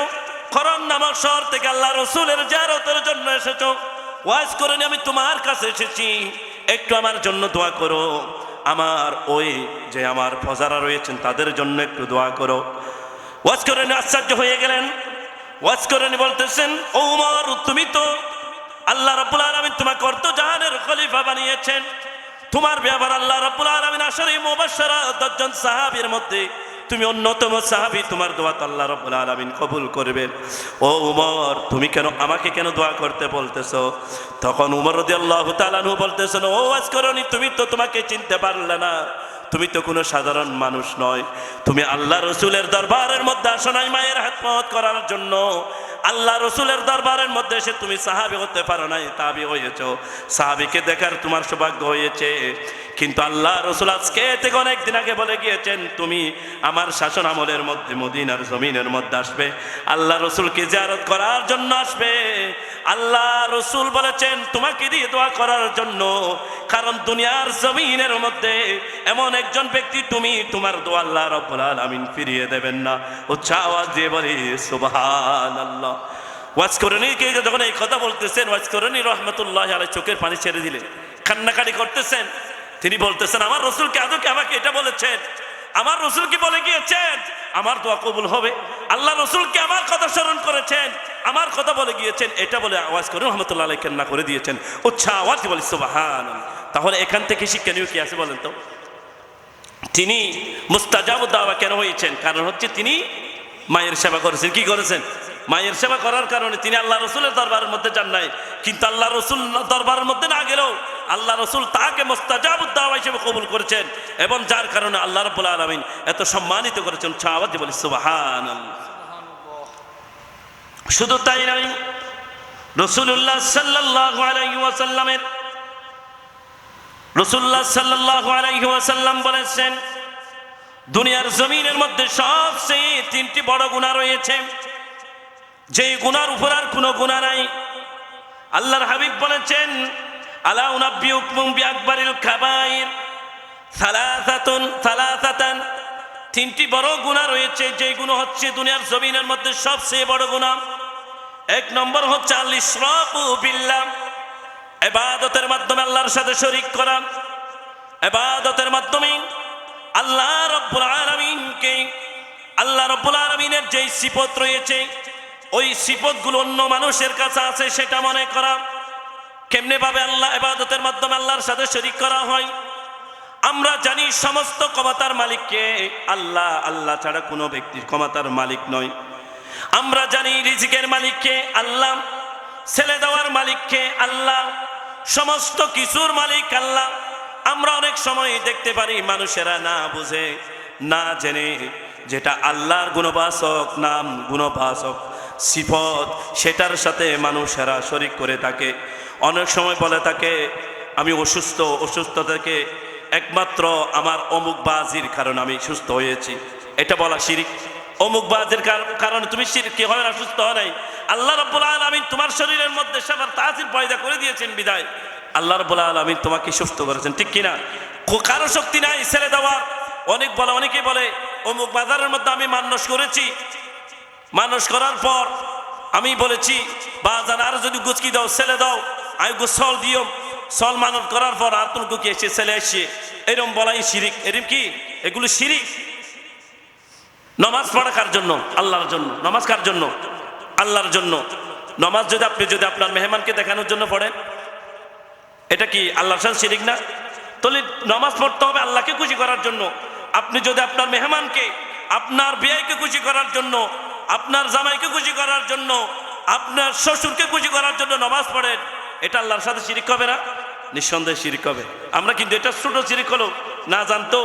করণ নামক শহর থেকে আল্লাহ রসুলের জিয়ারতের জন্য এসেছো। ওয়াজ করণী আমি তোমার কাছে এসেছি, একটু আমার জন্য দোয়া করো, আমার ওই যে আমার ফজারা রয়েছেন তাদের জন্য একটু দোয়া করো। ওয়াজ করণী আশ্চর্য হয়ে গেলেন। ওয়াজ করণী বলতেছেন, ও উমর, তুমি তো আল্লাহ রাব্বুল আলামিন তোমাকে অর্ধজাহানের খলিফা বানিয়েছেন, তোমার ব্যাপার আল্লাহ রাব্বুল আলামিন আশারে মুবাশশারা 10 জন সাহাবীর মধ্যে তুমি অন্যতম সাহাবী, তোমার দোয়া তো আল্লাহ রাব্বুল আলামিন কবুল করবেন। ও উমর, তুমি কেন আমাকে কেন দোয়া করতে বলতেছো? তখন উমর রাদিয়াল্লাহু তাআলা আনহু বলতেছেন, ও ওয়াজ করণী, তুমি তো তোমাকে চিনতে পারলে না, তুমি তো কোনো সাধারণ মানুষ নয়, তুমি আল্লাহ রসুলের দরবারের মধ্যে আসো নাই মায়ের খেদমত করার জন্য, আল্লাহ রসুলের দরবারের মধ্যে এসে তুমি সাহাবী হতে পারো নাই, তাবি হয়েছো, সাহাবীকে দেখার তোমার সৌভাগ্য হয়েছে। কিন্তু আল্লাহ রসুল আজকে থেকে অনেকদিন আগে বলে গিয়েছেন তুমি আমার শাসন আমলের মধ্যে মদিনার জমিনের মধ্যে আসবে, আল্লাহ রসুলকে জিয়ারত করার জন্য আসবে। আল্লাহ রসুল বলেছেন তোমাকে দিয়ে দোয়া করার জন্য, কারণ দুনিয়ার জমিনের মধ্যে এমন একজন ব্যক্তি তুমি, তোমার দোয়া আল্লাহ রাব্বুল আলামিন ফিরিয়ে দেবেন না। উচ্চ আওয়াজ দিয়ে বলি সুবহানাল্লাহ। ওয়াজ করণীকে যখন এই কথা বলতেছেন, ওয়াজ করণী রাহমাতুল্লাহি আলাইহি চোখের পানি ছেড়ে দিলেন, কান্নাকাটি করতেছেন। তিনি বলতেছেন, আমার রসুলকে আদৌকে আমাকে এটা বলেছেন, আমার রসুল কি বলে গিয়েছেন আমার দোয়া কবুল হবে, আল্লাহ রসুলকে আমার কথা স্মরণ করেছেন, আমার কথা বলে গিয়েছেন, এটা বলে ওয়াজ করণী রাহমাতুল্লাহি আলাইহি কান্না করে দিয়েছেন। উচ্চ আওয়াজ দিয়ে বলি সুবহানাল্লাহ। তাহলে এখান থেকে শিক্ষণীয় কি আছে বলেন তো? তিনি মুস্তাজাবুদ দাওয়া কেন হয়েছেন? কারণ হচ্ছে তিনি মায়ের সেবা করেছেন। কি করেছেন? মায়ের সেবা করার কারণে তিনি আল্লাহ রসুলের দরবারের মধ্যে যান নাই, কিন্তু আল্লাহ রসুল দরবারের মধ্যে না গেলেও আল্লাহ রসুল তাকে মুস্তাজাবুদ দাওয়া হিসেবে কবুল করেছেন, এবং যার কারণে আল্লাহ রাব্বুল আলামিন এত সম্মানিত করেছেন। আওয়াজ দিয়ে বলি সুবহানাল্লাহ। শুধু তাই নয়, রাসূলুল্লাহ সাল্লাল্লাহু আলাইহি ওয়াসাল্লামের রাসূলুল্লাহ সাল্লাল্লাহু আলাইহি ওয়াসাল্লাম বলেছেন, দুনিয়ার জমিনের মধ্যে সবচেয়ে 3টি বড় গুনাহ রয়েছে, যে গুনার উপর আর কোনো গুনাহ নাই। আল্লাহর হাবিব বলেছেন, আলা উনাব্বিউকুম বিআকবারিল কাবাইর সালাসাতান, 3টি বড় গুনাহ রয়েছে, যে গুনাহ হচ্ছে দুনিয়ার জমিনের মধ্যে সবচেয়ে বড় গুনাহ। 1 নম্বর হচ্ছে আল ইশরাকু বিল্লাহ, ইবাদতের মাধ্যমে আল্লাহর সাথে শরীক করা, ইবাদতের মাধ্যমে আল্লাহ রাব্বুল আলামিনকে, আল্লাহ রাব্বুল আলামিনের যে সিফত রয়েছে ওই সিফতগুলো অন্য মানুষের কাছে আছে সেটা মনে করা। কেমনে ভাবে আল্লাহ ইবাদতের মাধ্যমে আল্লাহর সাথে শরীক করা হয়? আমরা জানি সমস্ত ক্ষমতার মালিককে আল্লাহ, আল্লাহ ছাড়া কোনো ব্যক্তির ক্ষমতার মালিক নয়। আমরা জানি রিজিকের মালিককে আল্লাহ, ছেলে দেওয়ার মালিককে আল্লাহ, সমস্ত কিছুর মালিক আল্লাহ। আমরা অনেক সময় দেখতে পারি মানুষেরা না বুঝে না জেনে যেটা আল্লাহর গুণবাচক নাম, গুণবাচক সিফত, সেটার সাথে মানুষেরা শরীক করে থাকে। অনেক সময় বলে থাকে আমি অসুস্থ, অসুস্থ থেকে একমাত্র আমার অমুক বাজির কারণে আমি সুস্থ হয়েছি, এটা বলা শিরিক। অমুক বাজের কারণে তুমি শিরকি হয় না, সুস্থ হয় নাই। আল্লাহ রাব্বুল আলামিন তোমার শরীরের মধ্যে সেবার তাসির পয়দা করে দিয়েছেন বিদায় আল্লাহ রাব্বুল আলামিন তোমাকে সুস্থ করেছেন, ঠিক কিনা? কারো শক্তি নাই ছেড়ে দেওয়ার। অনেকে বলে অমুক বাজারের মধ্যে আমি মানস করেছি, মানস করার পর আমি বলেছি বাজার আর যদি গুচকি দাও ছেলে দাও, আমি সল দিও, সল মানত করার পর আর তুমি কি এসে ছেলে এসে এরম বলাই শিরিক। এরম কি? এগুলো শিরিক। নামাজ পড়া কার জন্য? আল্লাহর জন্য। নামাজ কার জন্য? আল্লাহর জন্য। নামাজ যদি আপনি আপনার মেহমানকে দেখানোর জন্য পড়েন, এটা কি আল্লাহর সাথে শিরিক না? তাহলে নামাজ পড়তে হবে আল্লাহকে খুশি করার জন্য। আপনি যদি আপনার মেহমানকে, আপনার বিয়াইকে খুশি করার জন্য, আপনার জামাইকে খুশি করার জন্য, আপনার শ্বশুরকে খুশি করার জন্য নামাজ পড়েন, এটা আল্লাহর সাথে শিরিক হবে না? নিঃসন্দেহে শিরিক হবে। আমরা কিন্তু এটা ছোট শিরিক হলো না জানতো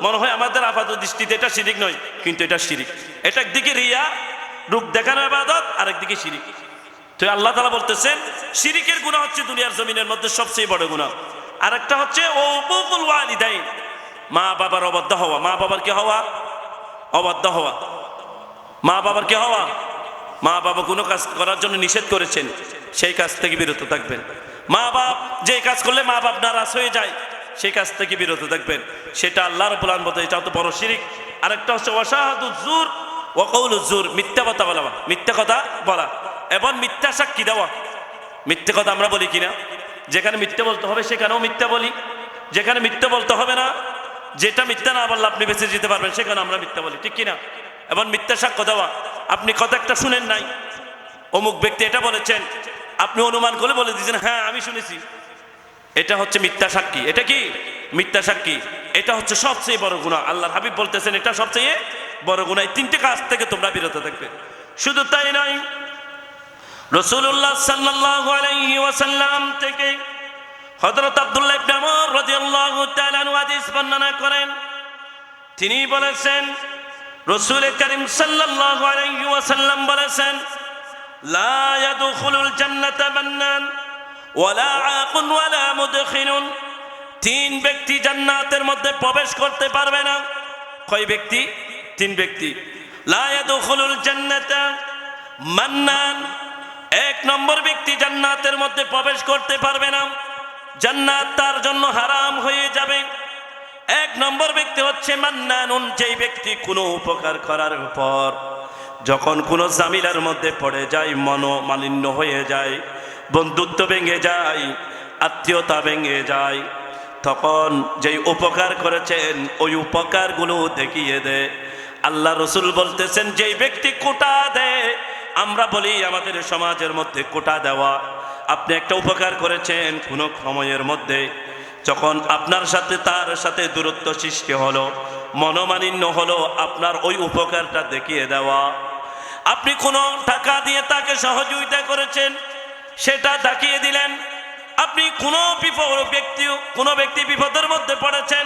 মনে হয় আমাদের আপাত দৃষ্টিতে এটা শিরিক নয়, কিন্তু এটা শিরিক। এটা একদিকে রিয়া রূপ দেখানো ইবাদত, আরেকদিকে শিরিক। তো আল্লাহ তাআলা বলতেছেন শিরিকের গুনাহ হচ্ছে দুনিয়ার জমিনের মধ্যে সবচেয়ে বড় গুনাহ। আরেকটা হচ্ছে উকুকুল ওয়ালিদাইন, মা বাবার অবাধ্য হওয়া। মা বাবার কি হওয়া? অবাধ্য হওয়া। মা বাবার কি হওয়া? মা বাবা কোনো কাজ করার জন্য নিষেধ করেছেন, সেই কাজ থেকে বিরত থাকবেন। মা বাপ যে কাজ করলে মা বাপ নারাজ হয়ে যায়, সেই কাজ থেকে বিরত থাকবেন। সেটা আল্লাহ রাব্বুল আলামিন বলতে, এটা তো বড় শিরিক। আরেকটা হচ্ছে ওয়াশাহাদুজ জুর ওয়া কাউলুজ জুর, মিথ্যা কথা বলা, মিথ্যা কথা বলা এবং মিথ্যা সাক্ষী দেওয়া। মিথ্যা কথা আমরা বলি কিনা? যেখানে মিথ্যা বলতে হবে সেখানেও মিথ্যা বলি, যেখানে মিথ্যা বলতে হবে না, যেটা মিথ্যা না বললে আপনি বেঁচে যেতে পারবেন, সেখানে আমরা মিথ্যা বলি, ঠিক কিনা? এবং মিথ্যা সাক্ষ্য দেওয়া। আপনি কথা একটা শুনেন নাই, অমুক ব্যক্তি এটা বলেছেন, আপনি অনুমান করে বলে দিয়েছেন হ্যাঁ আমি শুনেছি, এটা হচ্ছে মিথ্যা সাক্ষী। এটা কি? মিথ্যা সাক্ষী। এটা হচ্ছে সবচেয়ে বড় গুনাহ। আল্লাহর হাবিব বলতেছেন এটা সবচেয়ে বড় গুনাহ। এই তিনটে কাজ থেকে তোমরা বিরত থাকবে। শুধু তাই নয়, রাসূলুল্লাহ সাল্লাল্লাহু আলাইহি ওয়াসাল্লাম থেকে হযরত আব্দুল্লাহ ইবনে আমর রাদিয়াল্লাহু তাআলা আনহু হাদিস বর্ণনা করেন। তিনি বলেছেন রাসূল করিম সাল্লাল্লাহু আলাইহি ওয়াসাল্লাম বলেছেন, লা ইয়াদখুলুল জান্নাতা মান্নান ওয়ালা আকুন ওয়ালা মুদখিলুন। তিন ব্যক্তি জান্নাতের মধ্যে প্রবেশ করতে পারবে না। কয় ব্যক্তি? তিন ব্যক্তি। লা ইয়াদখুলুল জান্নাতা মান্নান, এক নম্বর ব্যক্তি জান্নাতের মধ্যে প্রবেশ করতে পারবে না, জান্নাত তার জন্য হারাম হয়ে যাবে। এক নম্বর ব্যক্তি হচ্ছে মান্নানুন, যেই ব্যক্তি কোনো উপকার করার পর যখন কোনো জামিলার মধ্যে পড়ে যায়, মনোমালিন্য হয়ে যায়, বন্ধুত্ব ভেঙে যায়, আত্মীয়তা ভেঙে যায়, তখন যেই উপকার করেছেন ওই উপকারগুলো দেখিয়ে দেয়। আল্লাহ রসুল বলতেছেন যেই ব্যক্তি কোটা দেয়, আমরা বলি আমাদের সমাজের মধ্যে কোটা দেওয়া। আপনি একটা উপকার করেছেন কোনো সময়ের মধ্যে, যখন আপনার সাথে তার সাথে দূরত্ব সৃষ্টি হলো, মনোমালিন্য হলো, আপনার ওই উপকারটা দেখিয়ে দেওয়া। আপনি কোনো টাকা দিয়ে তাকে সহযোগিতা করেছেন, সেটা দেখিয়ে দিলেন। আপনি কোনো ব্যক্তি বিপদের মধ্যে পড়েছেন,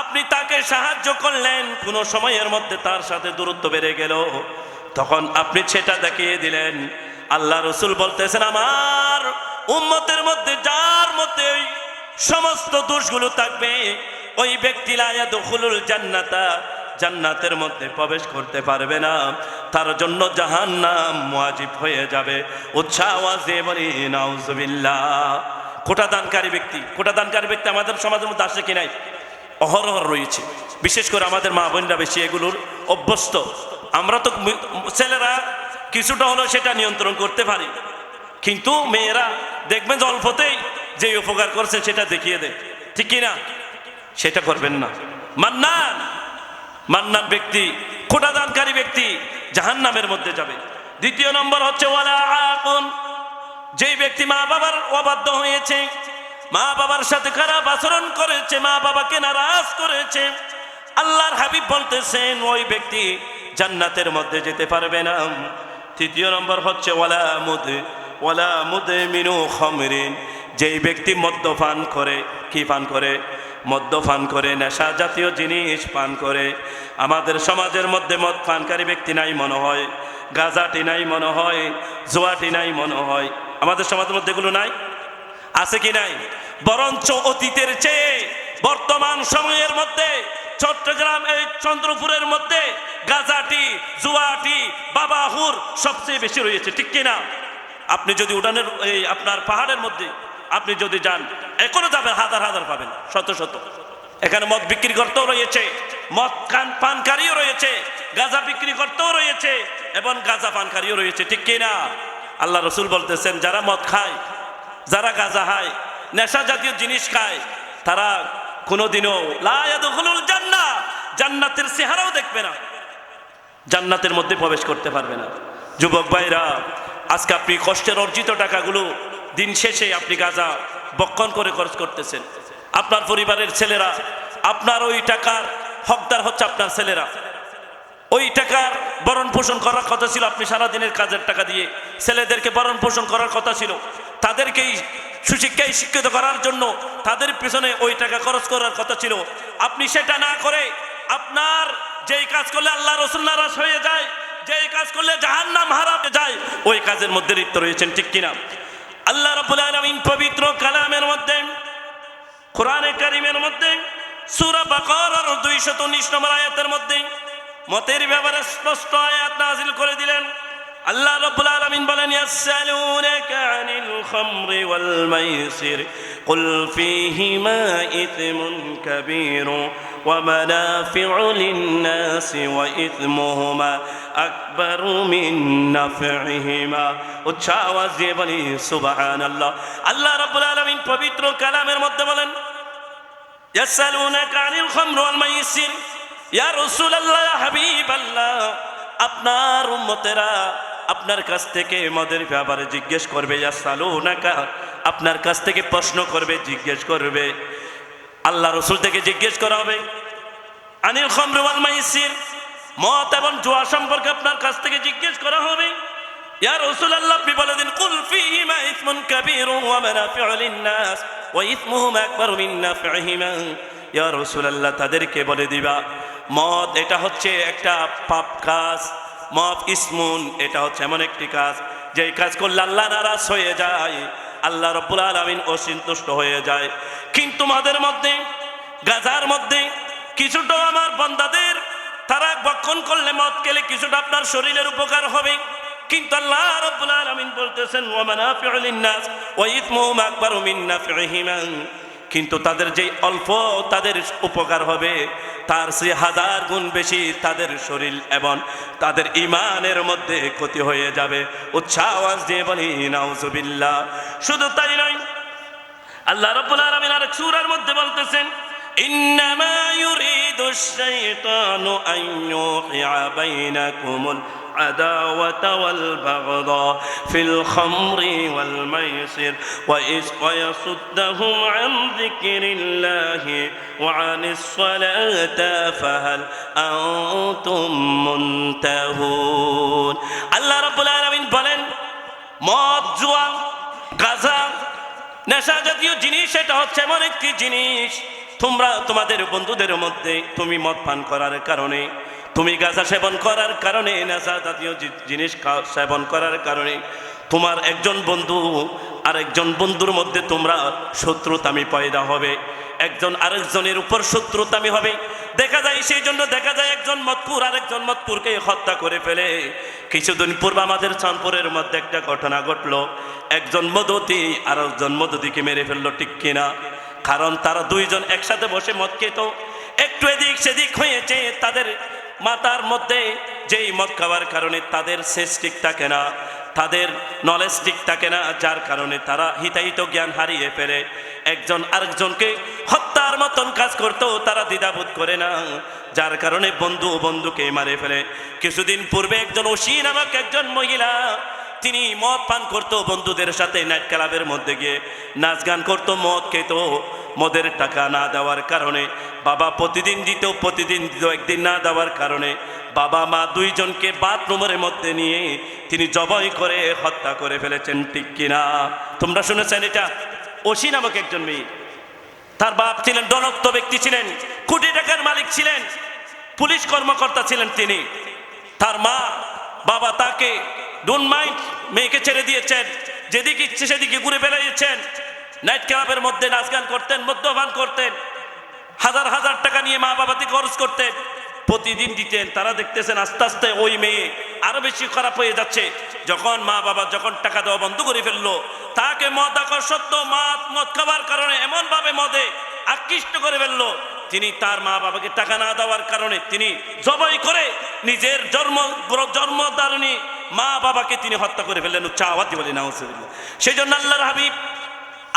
আপনি তাকে সাহায্য করলেন, কোনো সময়ের মধ্যে তার সাথে দূরত্ব বেড়ে গেল, তখন আপনি সেটা দেখিয়ে দিলেন। আল্লাহ রসুল বলতেছেন আমার উম্মতের মধ্যে যার মধ্যে সমস্ত দোষগুলো থাকবে, ওই ব্যক্তি লা ইয়াদখুলুল জান্নাতা, জান্নাতের মধ্যে প্রবেশ করতে পারবে না, তার জন্য জাহান্নাম ওয়াজিব হয়ে যাবে। উচ্চ আওয়াজে বলি নাউজুবিল্লাহ। কোটাদানকারী ব্যক্তি আমাদের সমাজের মধ্যে আসে কি নাই? অহরহ রয়েছে। বিশেষ করে আমাদের মা বোনরা বেশি এগুলোর অভ্যস্ত। আমরা তো ছেলেরা কিছুটা হলো সেটা নিয়ন্ত্রণ করতে পারি, কিন্তু মেয়েরা দেখবেন যে অল্পতেই যে উপকার করছে সেটা দেখিয়ে দেয়, ঠিক কিনা? সেটা করবেন না। মান্নান ব্যক্তি, কোটাদানকারী ব্যক্তি জাহান্নামের মধ্যে যাবে। দ্বিতীয় নম্বর হচ্ছে ওয়ালা আকুন, যেই ব্যক্তি মা বাবার অবাধ্য হয়েছে, মা বাবার সাথে খারাপ আচরণ করেছে, মা বাবাকে নারাজ করেছে, আল্লাহর হাবিব বলতেছেন ওই ব্যক্তি জান্নাতের মধ্যে যেতে পারবে না। তৃতীয় নম্বর হচ্ছে ওয়ালা মুদমিনু খামরিন, যেই ব্যক্তি মদ্যপান করে, কি পান করে? মদ্যপান করে, নেশা জাতীয় জিনিস পান করে। আমাদের সমাজের মধ্যে মদ পানকারী ব্যক্তি নাই মনে হয়, গাঁজাটি নাই মনে হয়, জোয়াটি নাই মনে হয়। আমাদের সমাজের মধ্যে এগুলো নাই, আছে কি নাই? বরঞ্চ অতীতের চেয়ে বর্তমান সময়ের মধ্যে চট্টগ্রাম এই চন্দ্রপুরের মধ্যে গাজাটি, জুয়াটি, বাবাহুর সবচেয়ে বেশি রয়েছে, ঠিক কিনা? আপনি যদি উড়ানের এই আপনার পাহাড়ের মধ্যে আপনি যদি যান, এখনো যাবেন, হাজার হাজার পাবেন, শত শত। এখানে মদ বিক্রি করতেও রয়েছে, মদ পানকারীও রয়েছে, গাঁজা বিক্রি করতেও রয়েছে এবং গাঁজা পানকারীও রয়েছে, ঠিক কিনা? আল্লাহ রসুল বলতেছেন, যারা মদ খায়, যারা গাঁজা খায়, নেশা জাতীয় জিনিস খায়, তারা কোনোদিনও লা ইয়াদখুলুল জান্নাহ, জান্নাতের চেহারাও দেখবে না, জান্নাতের মধ্যে প্রবেশ করতে পারবে না। যুবক ভাইরা, আজকে আপনি কষ্টের অর্জিত টাকাগুলো দিন শেষে আপনি গাঁজা বক্ষণ করে খরচ করতেছেন। আপনার পরিবারের ছেলেরা, আপনার ওই টাকার হকদার হচ্ছে আপনার ছেলেরা। ওই টাকার ভরণ পোষণ করার কথা ছিল, আপনি সারাদিনের কাজের টাকা দিয়ে ছেলেদেরকে ভরণ পোষণ করার কথা ছিল, তাদেরকেই সুশিক্ষায় শিক্ষিত করার জন্য তাদের পিছনে ওই টাকা খরচ করার কথা ছিল। আপনি সেটা না করে আপনার যেই কাজ করলে আল্লাহ রসুল নারাজ হয়ে যায়, যেই কাজ করলে জাহান্নাম হারাতে যায়, ওই কাজের মধ্যে লিপ্ত রয়েছেন, ঠিক কিনা? আল্লাহ রাব্বুল আলামিন পবিত্র কালামের মধ্যে, কোরআনে কারীমের মধ্যে সূরা বাকারার 219 নম্বর আয়াতের মধ্যে মতের ব্যাপারে স্পষ্ট আয়াত নাযিল করে দিলেন। আল্লাহ রাব্বুল আলামিন বলেন, ইয়াসআলুনাকা আনিল খামরি ওয়াল মাইসির কুল ফীহিমা ইথমুন কাবীর ওয়া মানাফিউ লিন-নাসি ওয়া ইথমুহুমা আকবারু মিন নাফইহিমা। উচ্চ আওয়াজ দিয়ে বলি সুবহানাল্লাহ। আল্লাহ রাব্বুল আলামিন পবিত্র কালামের মধ্যে বলেন, ইয়াসআলুনাকা আনিল খামরি ওয়াল মাইসির, ইয়া রাসূলুল্লাহ, ইয়া হাবিবাল্লাহ, আপনার উম্মতেরা আপনার কাছ থেকে মদের ব্যাপারে জিজ্ঞেস করবে। ইয়াসআলুনাকা, আপনার কাছ থেকে প্রশ্ন করবে, জিজ্ঞেস করবে, আল্লাহ রসুল থেকে জিজ্ঞেস করা হবে। আনিল খামরি ওয়াল মাইসির, মদ এবং জুয়া সম্পর্কে আপনার কাছ থেকে জিজ্ঞেস করা হবে। ইয়া রাসূলুল্লাহ, আপনি বলে দিন, কুল ফীহিমা ইসমুন কাবীরুন ওয়া মানাফিউ লিন-নাস ওয়া ইসমুহুমা আকবারু মিন নাফইহিমা। ইয়া রাসূলুল্লাহ, তাদেরকে বলে দিবা, মদ এটা হচ্ছে একটা পাপ কাজ, মদ ইসমুন এটা হচ্ছে এমন একটি কাজ যেই কাজ করলে আল্লাহ নারাজ হয়ে যায়, আল্লাহ রাব্বুল আলামিন অসন্তুষ্ট হয়ে যায়। কিন্তু মদের মধ্যে, গাঁজার মধ্যে কিছুটা আমার বান্দাদের, তারা ভক্ষণ করলে, মদ খেলে কিছুটা আপনার শরীরের উপকার হবে, কিন্তু আল্লাহ রাব্বুল আলামিন বলতেছেন, ওয়া মানাফিউ লিন-নাস ওয়া ইসমুহুম আকবারু মিন নাফইহিমা, কিন্তু তাদের যেই অল্প তাদের উপকার হবে, তার চেয়ে হাজার গুণ বেশি তাদের শরীর এবং তাদের ঈমানের মধ্যে ক্ষতি হয়ে যাবে। উচ্চ আওয়াজ দিয়ে বলি নাউজুবিল্লাহ। শুধু তাই নয়, আল্লাহ রাব্বুল আলামিন আরেক সূরার মধ্যে বলতেছেন, ইন্নামা ইউরিদুশ শাইতানু আন ইউকিআ বাইনাকুমুল আদাওয়াতা ওয়াল বাগদা ফিল খামরি ওয়াল মাইসির ওয়া ইয়াসুদ্দাহুম আন যিকরিল্লাহি ওয়া আনিস সালাতি ফাহাল আনতুম মুনতাহুন। আল্লাহ রাব্বুল আলামিন বলেন, মদ, জুয়া, গাঁজা, নেশা জাতীয় জিনিস এটা হচ্ছে এমন একটি জিনিস, তোমরা তোমাদের বন্ধুদের মধ্যে তুমি মদ পান করার কারণে, তুমি গাঁজা সেবন করার কারণে, নেশা জাতীয় জিনিস সেবন করার কারণে তোমার একজন বন্ধু আর একজন বন্ধুর মধ্যে তোমরা শত্রুতামি পয়দা হবে, একজন আরেকজনের উপর শত্রুতামি হবে। দেখা যায়, সেই জন্য দেখা যায় একজন মদপুর আরেকজন মদপুরকে হত্যা করে ফেলে। কিছুদিন পূর্বে আমাদের চাঁদপুরের মধ্যে একটা ঘটনা ঘটলো, একজন মদতি আর একজন মদতিকে মেরে ফেললো, ঠিক কিনা? কারণ তারা দুইজন একসাথে বসে মদ খেত, একটু এদিক সেদিক হয়েছে, তাদের মাথার মধ্যে যেই মদ খাওয়ার কারণে তাদের সেন্স ঠিক থাকে না, তাদের নলেজ ঠিক থাকে না, যার কারণে তারা হিতাহিত জ্ঞান হারিয়ে ফেলে, একজন আরেকজনকে হত্যার মতন কাজ করতেও তারা দ্বিধাবোধ করে না, যার কারণে বন্ধু বন্ধুকে মারে ফেলে। কিছুদিন পূর্বে একজন ওসি নামক একজন মহিলা, তিনি মদ পান করতো, বন্ধুদের সাথে নাইট ক্লাবের মধ্যে গিয়ে নাচ গান করতো, মদ খেত। মদের টাকা না দেওয়ার কারণে বাবা প্রতিদিন দিত, একদিন না দেওয়ার কারণে বাবা মা দুইজনকে বাথরুমের মধ্যে নিয়ে তিনি জবাই করে হত্যা করে ফেলেছেন, ঠিক কিনা? তোমরা শুনেছেন এটা? ওসি নামক একজন মেয়ে, তার বাপ ছিলেন ধনত্ব ব্যক্তি, ছিলেন কোটি টাকার মালিক, ছিলেন পুলিশ কর্মকর্তা ছিলেন তিনি। তার মা বাবা তাকে ডোন্ট মাইন্ড, মেয়েকে ছেড়ে দিয়েছেন, যেদিকে ইচ্ছে সেদিকে ঘুরে বেড়াইয়েছেন, নাইট ক্লাবের মধ্যে নাচ গান করতেন, মদ্যপান করতেন। হাজার হাজার টাকা নিয়ে মা বাবাতে খরচ করতেন, প্রতিদিন দিতেন। তারা দেখতেছেন আস্তে আস্তে ওই মেয়ে আরো বেশি খারাপ হয়ে যাচ্ছে। যখন মা বাবা যখন টাকা দেওয়া বন্ধ করে ফেললো, তাকে মদাকর্ষত্ব মদ খাবার কারণে এমন ভাবে মদে আকৃষ্ট করে ফেললো, তিনি তার মা বাবাকে টাকা না দেওয়ার কারণে তিনি জবাই করে নিজের জন্মদারিণী মা বাবাকে তিনি হত্যা করে ফেললেন। উচ্চাওয়াজ বলি নাউজুবিল্লাহ। সেই জন্য আল্লাহর হাবিব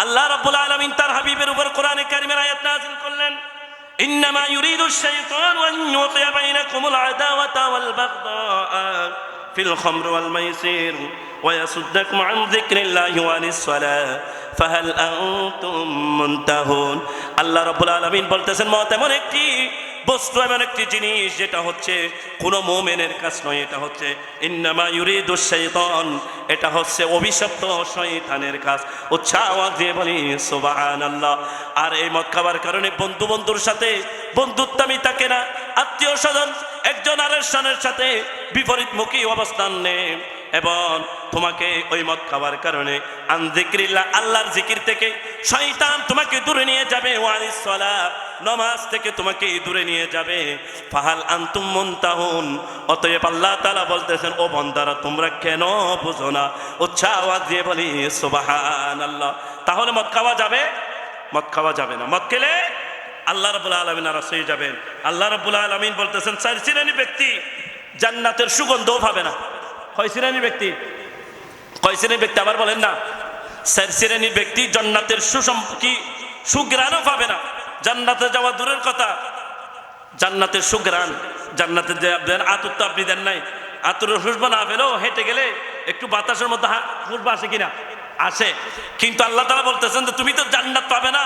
আল্লাহ রাব্বুল আলামিন তার হাবিবের উপর কোরআনে কারিমের আয়াত নাযিল করলেন, ইন্নামা ইউরিদু শাইতানু আন ইউকিয়া বাইনাকুমুল আদাওয়াতা ওয়াল বাগদাআ ফিল খামরি ওয়াল মাইসির ওয়া ইয়াসুদ্দাকুম আন যিকরিল্লাহি ওয়া আনিস সালাহ ফাহাল আনতুম মুনতাহুন। আল্লাহ রাব্বুল আলামিন বলতেছেন, মত এমন একটি বস্তু, এমন একটি জিনিস যেটা হচ্ছে কোনো মুমিনের কাজ নয়। এটা হচ্ছে ইন্নামা ইউরিদু শাইতান, এটা হচ্ছে অভিশপ্ত শয়তানের কাজ। উচ্চা আওয়াজ দিয়ে বলি সুবহানাল্লাহ। আর এই মদ খাবার কারণে বন্ধুর সাথে বন্ধুত্বামি থাকে না, আত্মীয় স্বজন একজন আরেকজনের সাথে বিপরীতমুখী অবস্থান নেয়, এবং তোমাকে ওই মদ খাবার কারণে আন যিকরিল্লাহ, আল্লাহর জিকির থেকে শয়তান তোমাকে দূরে নিয়ে যাবে, ওয়ানিস সালাহ, নামাজ থেকে তোমাকে দূরে নিয়ে যাবে। ফাহাল আনতুম মুনতাহুন, অতএব আল্লাহ তাআলা বলতেছেন, ও বান্দারা তোমরা কেন বুঝো না? উচ্চা আওয়াজ দিয়ে বলি সুবহানাল্লাহ। তাহলে মদ খাওয়া যাবে? মদ খাওয়া যাবে না। মদ খেলে আল্লাহ রাব্বুল আলামিন নারাজ হয়ে যাবেন। আল্লাহ রাব্বুল আলামিন বলতেছেন, চার শ্রেণীর ব্যক্তি জান্নাতের সুগন্ধও পাবে না। কয় শ্রেণীর ব্যক্তি? কয় শ্রেণীর ব্যক্তি আবার বলেন না? চার শ্রেণীর ব্যক্তি জান্নাতের সুঘ্রাণও পাবে না। জান্নাতে যাওয়া দূরের কথা, জান্নাতের সুঘ্রাণ, জান্নাতে যে আপনার আতুর তো আপনি দেন নাই, আতুরের খুশবু না পেলেও হেঁটে গেলে একটু বাতাসের মধ্যে খুশবু আসে কিনা? আসে। কিন্তু আল্লাহ তাআলা বলতেছেন যে তুমি তো জান্নাত পাবে না,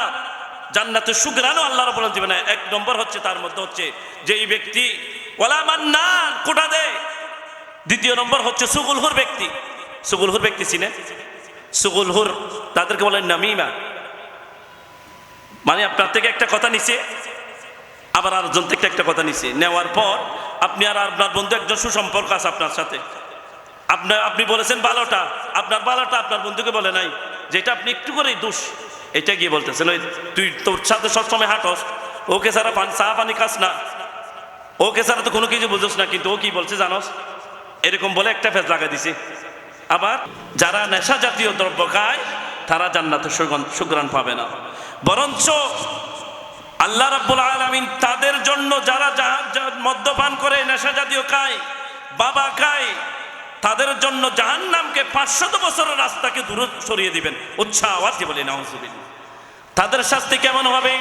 জান্নাতের সুঘ্রাণও আল্লাহ রাব্বুল আলামিন দিবে না। এক নম্বর হচ্ছে তার মধ্যে হচ্ছে যে এই ব্যক্তি ওয়ালা মান্নান, কোটা দেয়। দ্বিতীয় নম্বর হচ্ছে সুগুলহুর ব্যক্তি। সুগুলহুর ব্যক্তি চিনে? সুগুলহুর তাদেরকে বলেন নামিমা, মানে আপনার থেকে একটা কথা নিছে, আবার আরেকজন থেকে একটা কথা নিছে, নেওয়ার পর আপনি আর আপনার বন্ধু একজন সুসম্পর্ক আছে আপনার সাথে, আপনি বলেছেন ভালোটা, আপনার ভালোটা আপনার বন্ধুকে বলে নাই, যেটা আপনি একটু করেই দোষ, এটা গিয়ে বলতেছেন ওই তুই তোর সাথে সবসময় হাঁটস, ওকে ছাড়া চা পানি খাস না, ওকে ছাড়া তো কোনো কিছু বুঝোস না, কিন্তু ও কি বলছে জানোস, এরকম বলে একটা ফেজ লাগা দিছে। আবার যারা নেশা জাতীয় দ্রব্য খায় তারা জান্নাতের সুঘ্রাণ পাবে না, বরঞ্চ আল্লাহ রাব্বুল আলামিন তাদের জন্য যারা মদ্যপান করে, নেশা জাতীয় খায়, বাবা খায়, তাদের জন্য জাহান্নামকে 500 বছরের রাস্তাকে দূরে সরিয়ে দিবেন। উচ্চা আওয়াজ দিয়ে বলি নাউজুবিল্লাহ। তাদের শাস্তি কেমন হবে?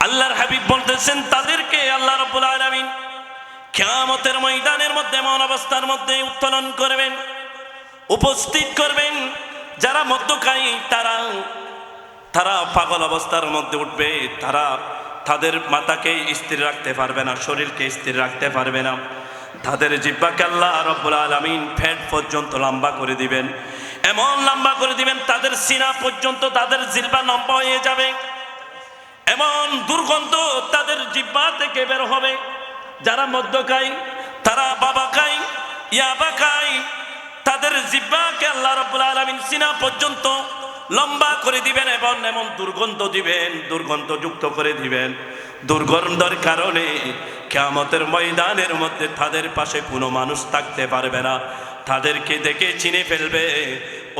আল্লাহর হাবিব বলতেছেন, তাদেরকে আল্লাহ রাব্বুল আলামিন কিয়ামতের ময়দানের মধ্যে এমন অবস্থার মধ্যে উত্তোলন করবেন, উপস্থিত করবেন, যারা মদ্য খায় তারা পাগল অবস্থার মধ্যে উঠবে, তাদের মাথাকে স্থির রাখতে পারবে না, শরীরকে স্থির রাখতে পারবে না, তাদের জিহ্বাকে আল্লাহ রাব্বুল আলামিন পেট পর্যন্ত লম্বা করে দিবেন, এমন লম্বা করে দিবেন তাদের সিনা পর্যন্ত তাদের জিহ্বা লম্বা হয়ে যাবে, এমন দুর্গন্ধ তাদের জিহ্বা থেকে বের হবে। যারা মদ্য খায়, তারা বাবা খায়, ইয়াবা খায়, তাদের জিহ্বাকে আল্লাহ রাব্বুল আলামিন সিনা পর্যন্ত লম্বা করে দিবেন এবং এমন দুর্গন্ধ দিবেন, দুর্গন্ধযুক্ত করে দিবেন, দুর্গন্ধের কারণে কিয়ামতের ময়দানের মধ্যে তাদের পাশে কোনো মানুষ থাকতে পারবে না, তাদেরকে দেখে চিনে ফেলবে।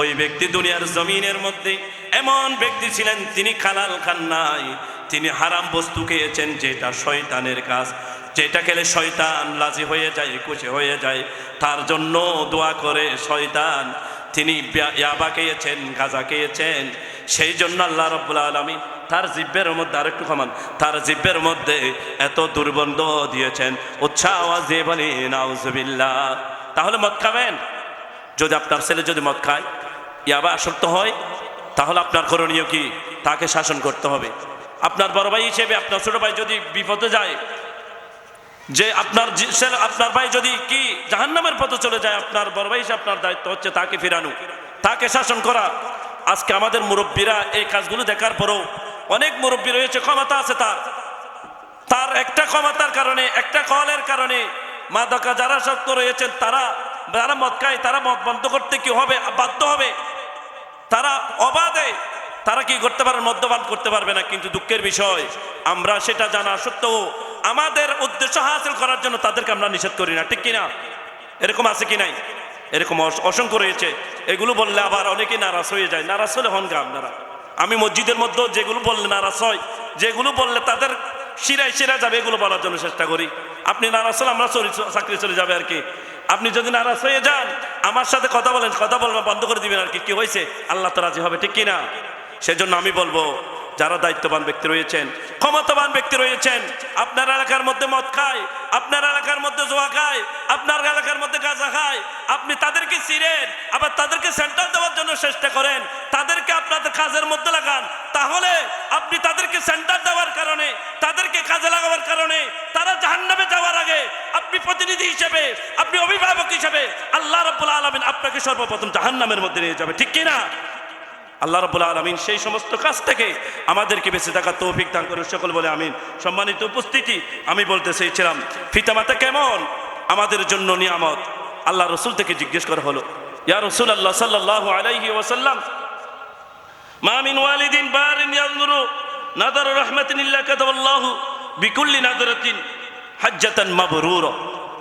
ওই ব্যক্তি দুনিয়ার জমিনের মধ্যে এমন ব্যক্তি ছিলেন, তিনি হালাল খান নাই, তিনি হারাম বস্তু খেয়েছেন, যেটা শয়তানের কাজ, যেটা খেলে শয়তান রাজি হয়ে যায়, খুশি হয়ে যায়, তার জন্য দোয়া করে শয়তান। তিনি ইয়াবা খেয়েছেন, গাঁজা খেয়েছেন, সেই জন্য আল্লাহ রাব্বুল আলামিন তার জিহ্বের মধ্যে আরেকটু কমান, তার জিহ্বের মধ্যে এত দুর্গন্ধ দিয়েছেন। উচ্চ আওয়াজ দিয়ে বলি নাউজুবিল্লাহ। তাহলে মদ খাবেন? যদি আপনার ছেলে যদি মদ খায়, ইয়াবা আসক্ত হয়, তাহলে আপনার করণীয় কি? তাকে শাসন করতে হবে। আপনার বড় ভাই হিসেবে আপনার ছোট ভাই যদি বিপদে যায়, যে আপনার ভাই যদি কি জাহান্নামের পথে চলে যায়, আপনার বড় ভাই হিসেবে আপনার দায়িত্ব হচ্ছে তাকে ফিরানো, তাকে শাসন করা। আজকে আমাদের মুরব্বীরা এই কাজগুলো দেখার পরেও, অনেক মুরব্বী রয়েছে, ক্ষমতা আছে তার একটা ক্ষমতার কারণে, একটা কলের কারণে মাদকা যারা শক্ত রয়েছেন, যারা মদ খায়, তারা মদ বন্ধ করতে কি হবে? বাধ্য হবে। তারা অবাধে তারা কি করতে পারবে? মদ্যপান করতে পারবে না। কিন্তু দুঃখের বিষয়, আমরা সেটা জানা সত্ত্বেও আমাদের উদ্দেশ্য হাসিল করার জন্য তাদেরকে আমরা নিষেধ করি না, ঠিক কিনা? এরকম আছে কি নাই? এরকম অসংখ্য রয়েছে। এগুলো বললে আবার অনেকে নারাজ হয়ে যায়। নারাজ হলে হন গা আপনারা। আমি মসজিদের মধ্যে যেগুলো বললে নারাজ হয়, যেগুলো বললে তাদের শিরায় শিরা যাবে, এগুলো বলার জন্য চেষ্টা করি। আপনি নারাজ হলে আমরা চাকরি চলে যাবে আর কি। আপনি যদি নারাজ হয়ে যান, আমার সাথে কথা বলেন, কথা বলবেন বন্ধ করে দিবেন আর কি। কি হয়েছে? আল্লাহ তো রাজি হবে, ঠিক কিনা? সেজন্য আমি বলবো, যারা দায়িত্ববান ব্যক্তি রয়েছেন, ক্ষমতাবান ব্যক্তি রয়েছেন, আপনার এলাকার মধ্যে মদ খায়, আপনার এলাকার মধ্যে জোয়া খায়, আপনার এলাকার মধ্যে গাঁজা খায়, আপনি তাদেরকে চিনেন, আবার তাদেরকে সেন্টার দেওয়ার জন্য চেষ্টা করেন, তাদেরকে আপনাদের কাজের মধ্যে লাগান। তাহলে আপনি তাদেরকে সেন্টার দেওয়ার কারণে, তাদেরকে কাজে লাগাবার কারণে তারা জাহান্নামে যাওয়ার আগে আপনি প্রতিনিধি হিসেবে, আপনি অভিভাবক হিসেবে আল্লাহ রাব্বুল আলামিন আপনাকে সর্বপ্রথম জাহান্নামের মধ্যে নিয়ে যাবে, ঠিক কিনা? আল্লাহ রাব্বুল আলামিন সেই সমস্ত কাজ থেকে আমাদেরকে বেঁচে থাকার তৌফিক দান করে, সকল বলে আমিন। সম্মানিত উপস্থিতি, আমি বলতে চেয়েছিলাম পিতামাতা কেমন আমাদের জন্য নিয়ামত। আল্লাহ রসুল থেকে জিজ্ঞেস করা হলো, ইয়া রাসূলুল্লাহ সাল্লাল্লাহু আলাইহি ওয়াসাল্লাম, মা মিন ওয়ালিদিন বারিন ইয়ানজুরু নাদার রাহমাতিন ইল্লা কাতাবাল্লাহু বিকুল্লি নাদরাতিন হাজ্জাতান মাবরুরা।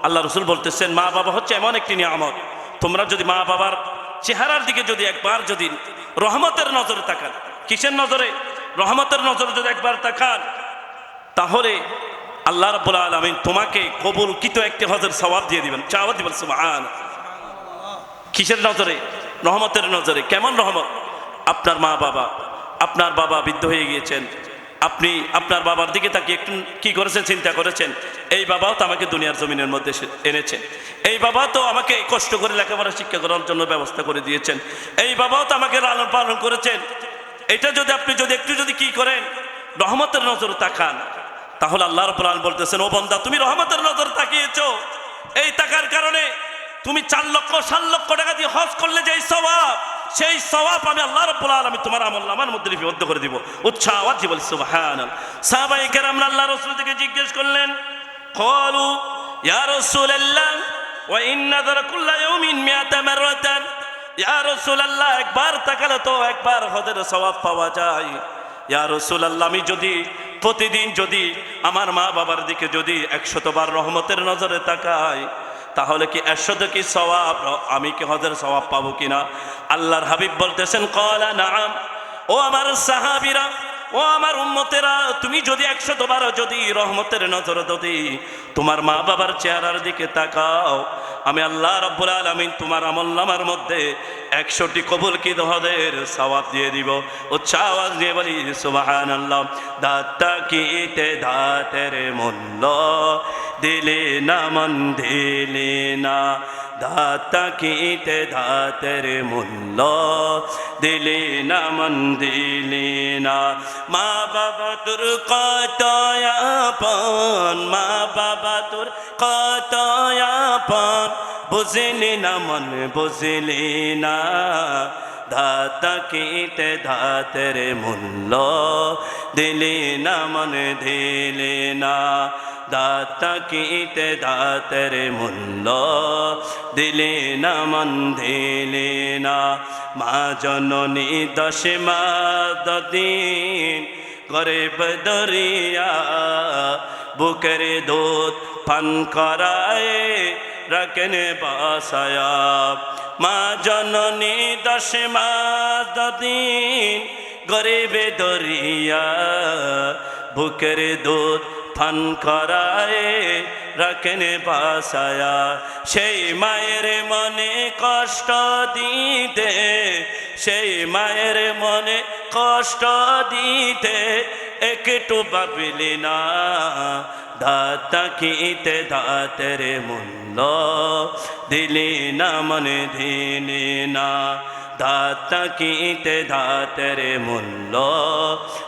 আল্লাহ রসুল বলতেছেন, মা বাবা হচ্ছে এমন একটি নিয়ামত, তোমরা যদি মা বাবার চেহারার দিকে যদি একবার যদি রহমতের নজরে তাকান, কিসের নজরে? রহমতের নজরে যদি একবার তাকান, তাহলে আল্লাহ রাব্বুল আলামিন তোমাকে কবুলকৃত একটি হজের সওয়াব দিয়ে দিবেন। চাওয়া দিবেন সুবহান। কিসের নজরে? রহমতের নজরে। কেমন রহমত? আপনার মা বাবা, আপনার বাবা বৃদ্ধ হয়ে গিয়েছেন, আপনি আপনার বাবার দিকে তাকিয়ে একটু কি করেছেন? চিন্তা করেছেন, এই বাবাও তো আমাকে দুনিয়ার জমিনের মধ্যে এনেছেন, এই বাবা তো আমাকে কষ্ট করে লেখাপড়া শিক্ষা করার জন্য ব্যবস্থা করে দিয়েছেন, এই বাবাও তো আমাকে লালন পালন করেছেন। এটা যদি আপনি যদি একটু যদি কি করেন, রহমতের নজরে তাকান, তাহলে আল্লাহ রাব্বুল আলামিন বলতেছেন, ও বান্দা, তুমি রহমতের নজর তাকিয়েছো, এই টাকার কারণে তুমি 4 লক্ষ 7 লক্ষ টাকা দিয়ে হজ করলে যে সওয়াব, সেই সওয়াব আমি আল্লাহ রাব্বুল আলামিন তোমার আমলনামার মধ্যে লিপিবদ্ধ করে দিব। উচ্চাস আওয়াজে বলি সুবহানাল্লাহ। সাহাবায়ে কেরামরা আল্লাহ রাসূল থেকে জিজ্ঞেস করলেন, ক্বালু ইয়া রাসূলুল্লাহ ওয়া ইন্না যারা কুল্লা ইয়াউমিন মিআতা মাররাতান, ইয়া রাসূলুল্লাহ একবার তাকালে তো একবার হজের সওয়াব পাওয়া যায়। ইয়া রাসূলুল্লাহ, আমি যদি প্রতিদিন যদি আমার মা বাবার দিকে যদি 100 বার রহমতের নজরে তাকাই, তাহলে কি 100 কি সওয়াব, আমি কি হজের সওয়াব পাবো কিনা? আল্লাহর হাবিব বলতেছেন, ক্বালা নাআম। ও আমার সাহাবীরা, ও আমার উম্মতেরা, তুমি যদি 100 বার যদি রহমতের নজরে যদি তোমার মা বাবার চেহারার দিকে তাকাও, আমি আল্লাহ রাব্বুল আলামিন তোমার আমলনামার মধ্যে 100টি কবুলকৃত হজের সওয়াব দিয়ে দিব। উচ্চ আওয়াজ দিয়ে বলি সুবহানাল্লাহ। দাতা কিতে দাতের মূল্য দিলে না মন দিলে না, দাতা কিতে দাতের মূল্য দিলে না মন দিলে না। মা বাবা তোর কত আপন, মা বাবা তোর কত আপন, বুঝলি না মন বুঝলি না, দাতা কিতে দাতের মূল্য দিলি না মন দিলি না, দাতা কিতে দাতের মূল্য দিলি না মন দিলি না। মা জননী 10 মাস দিন গরিব দরিয়া, বুকের দুধ পান করায় রাখেন বাসায়া। মা জননী 10 মাস দিন গরিবে দরিয়া, বুকের দুধ পান করায় রাখেন বাসায়া। সেই মায়ের মনে কষ্ট দিতে, সেই মায়ের মনে কষ্ট দিতে একটু ভাবলি না, দাতা কিতে দাতের মূল্য দিলি না মনে দিলি না, দাতা কিতে দাতের মূল্য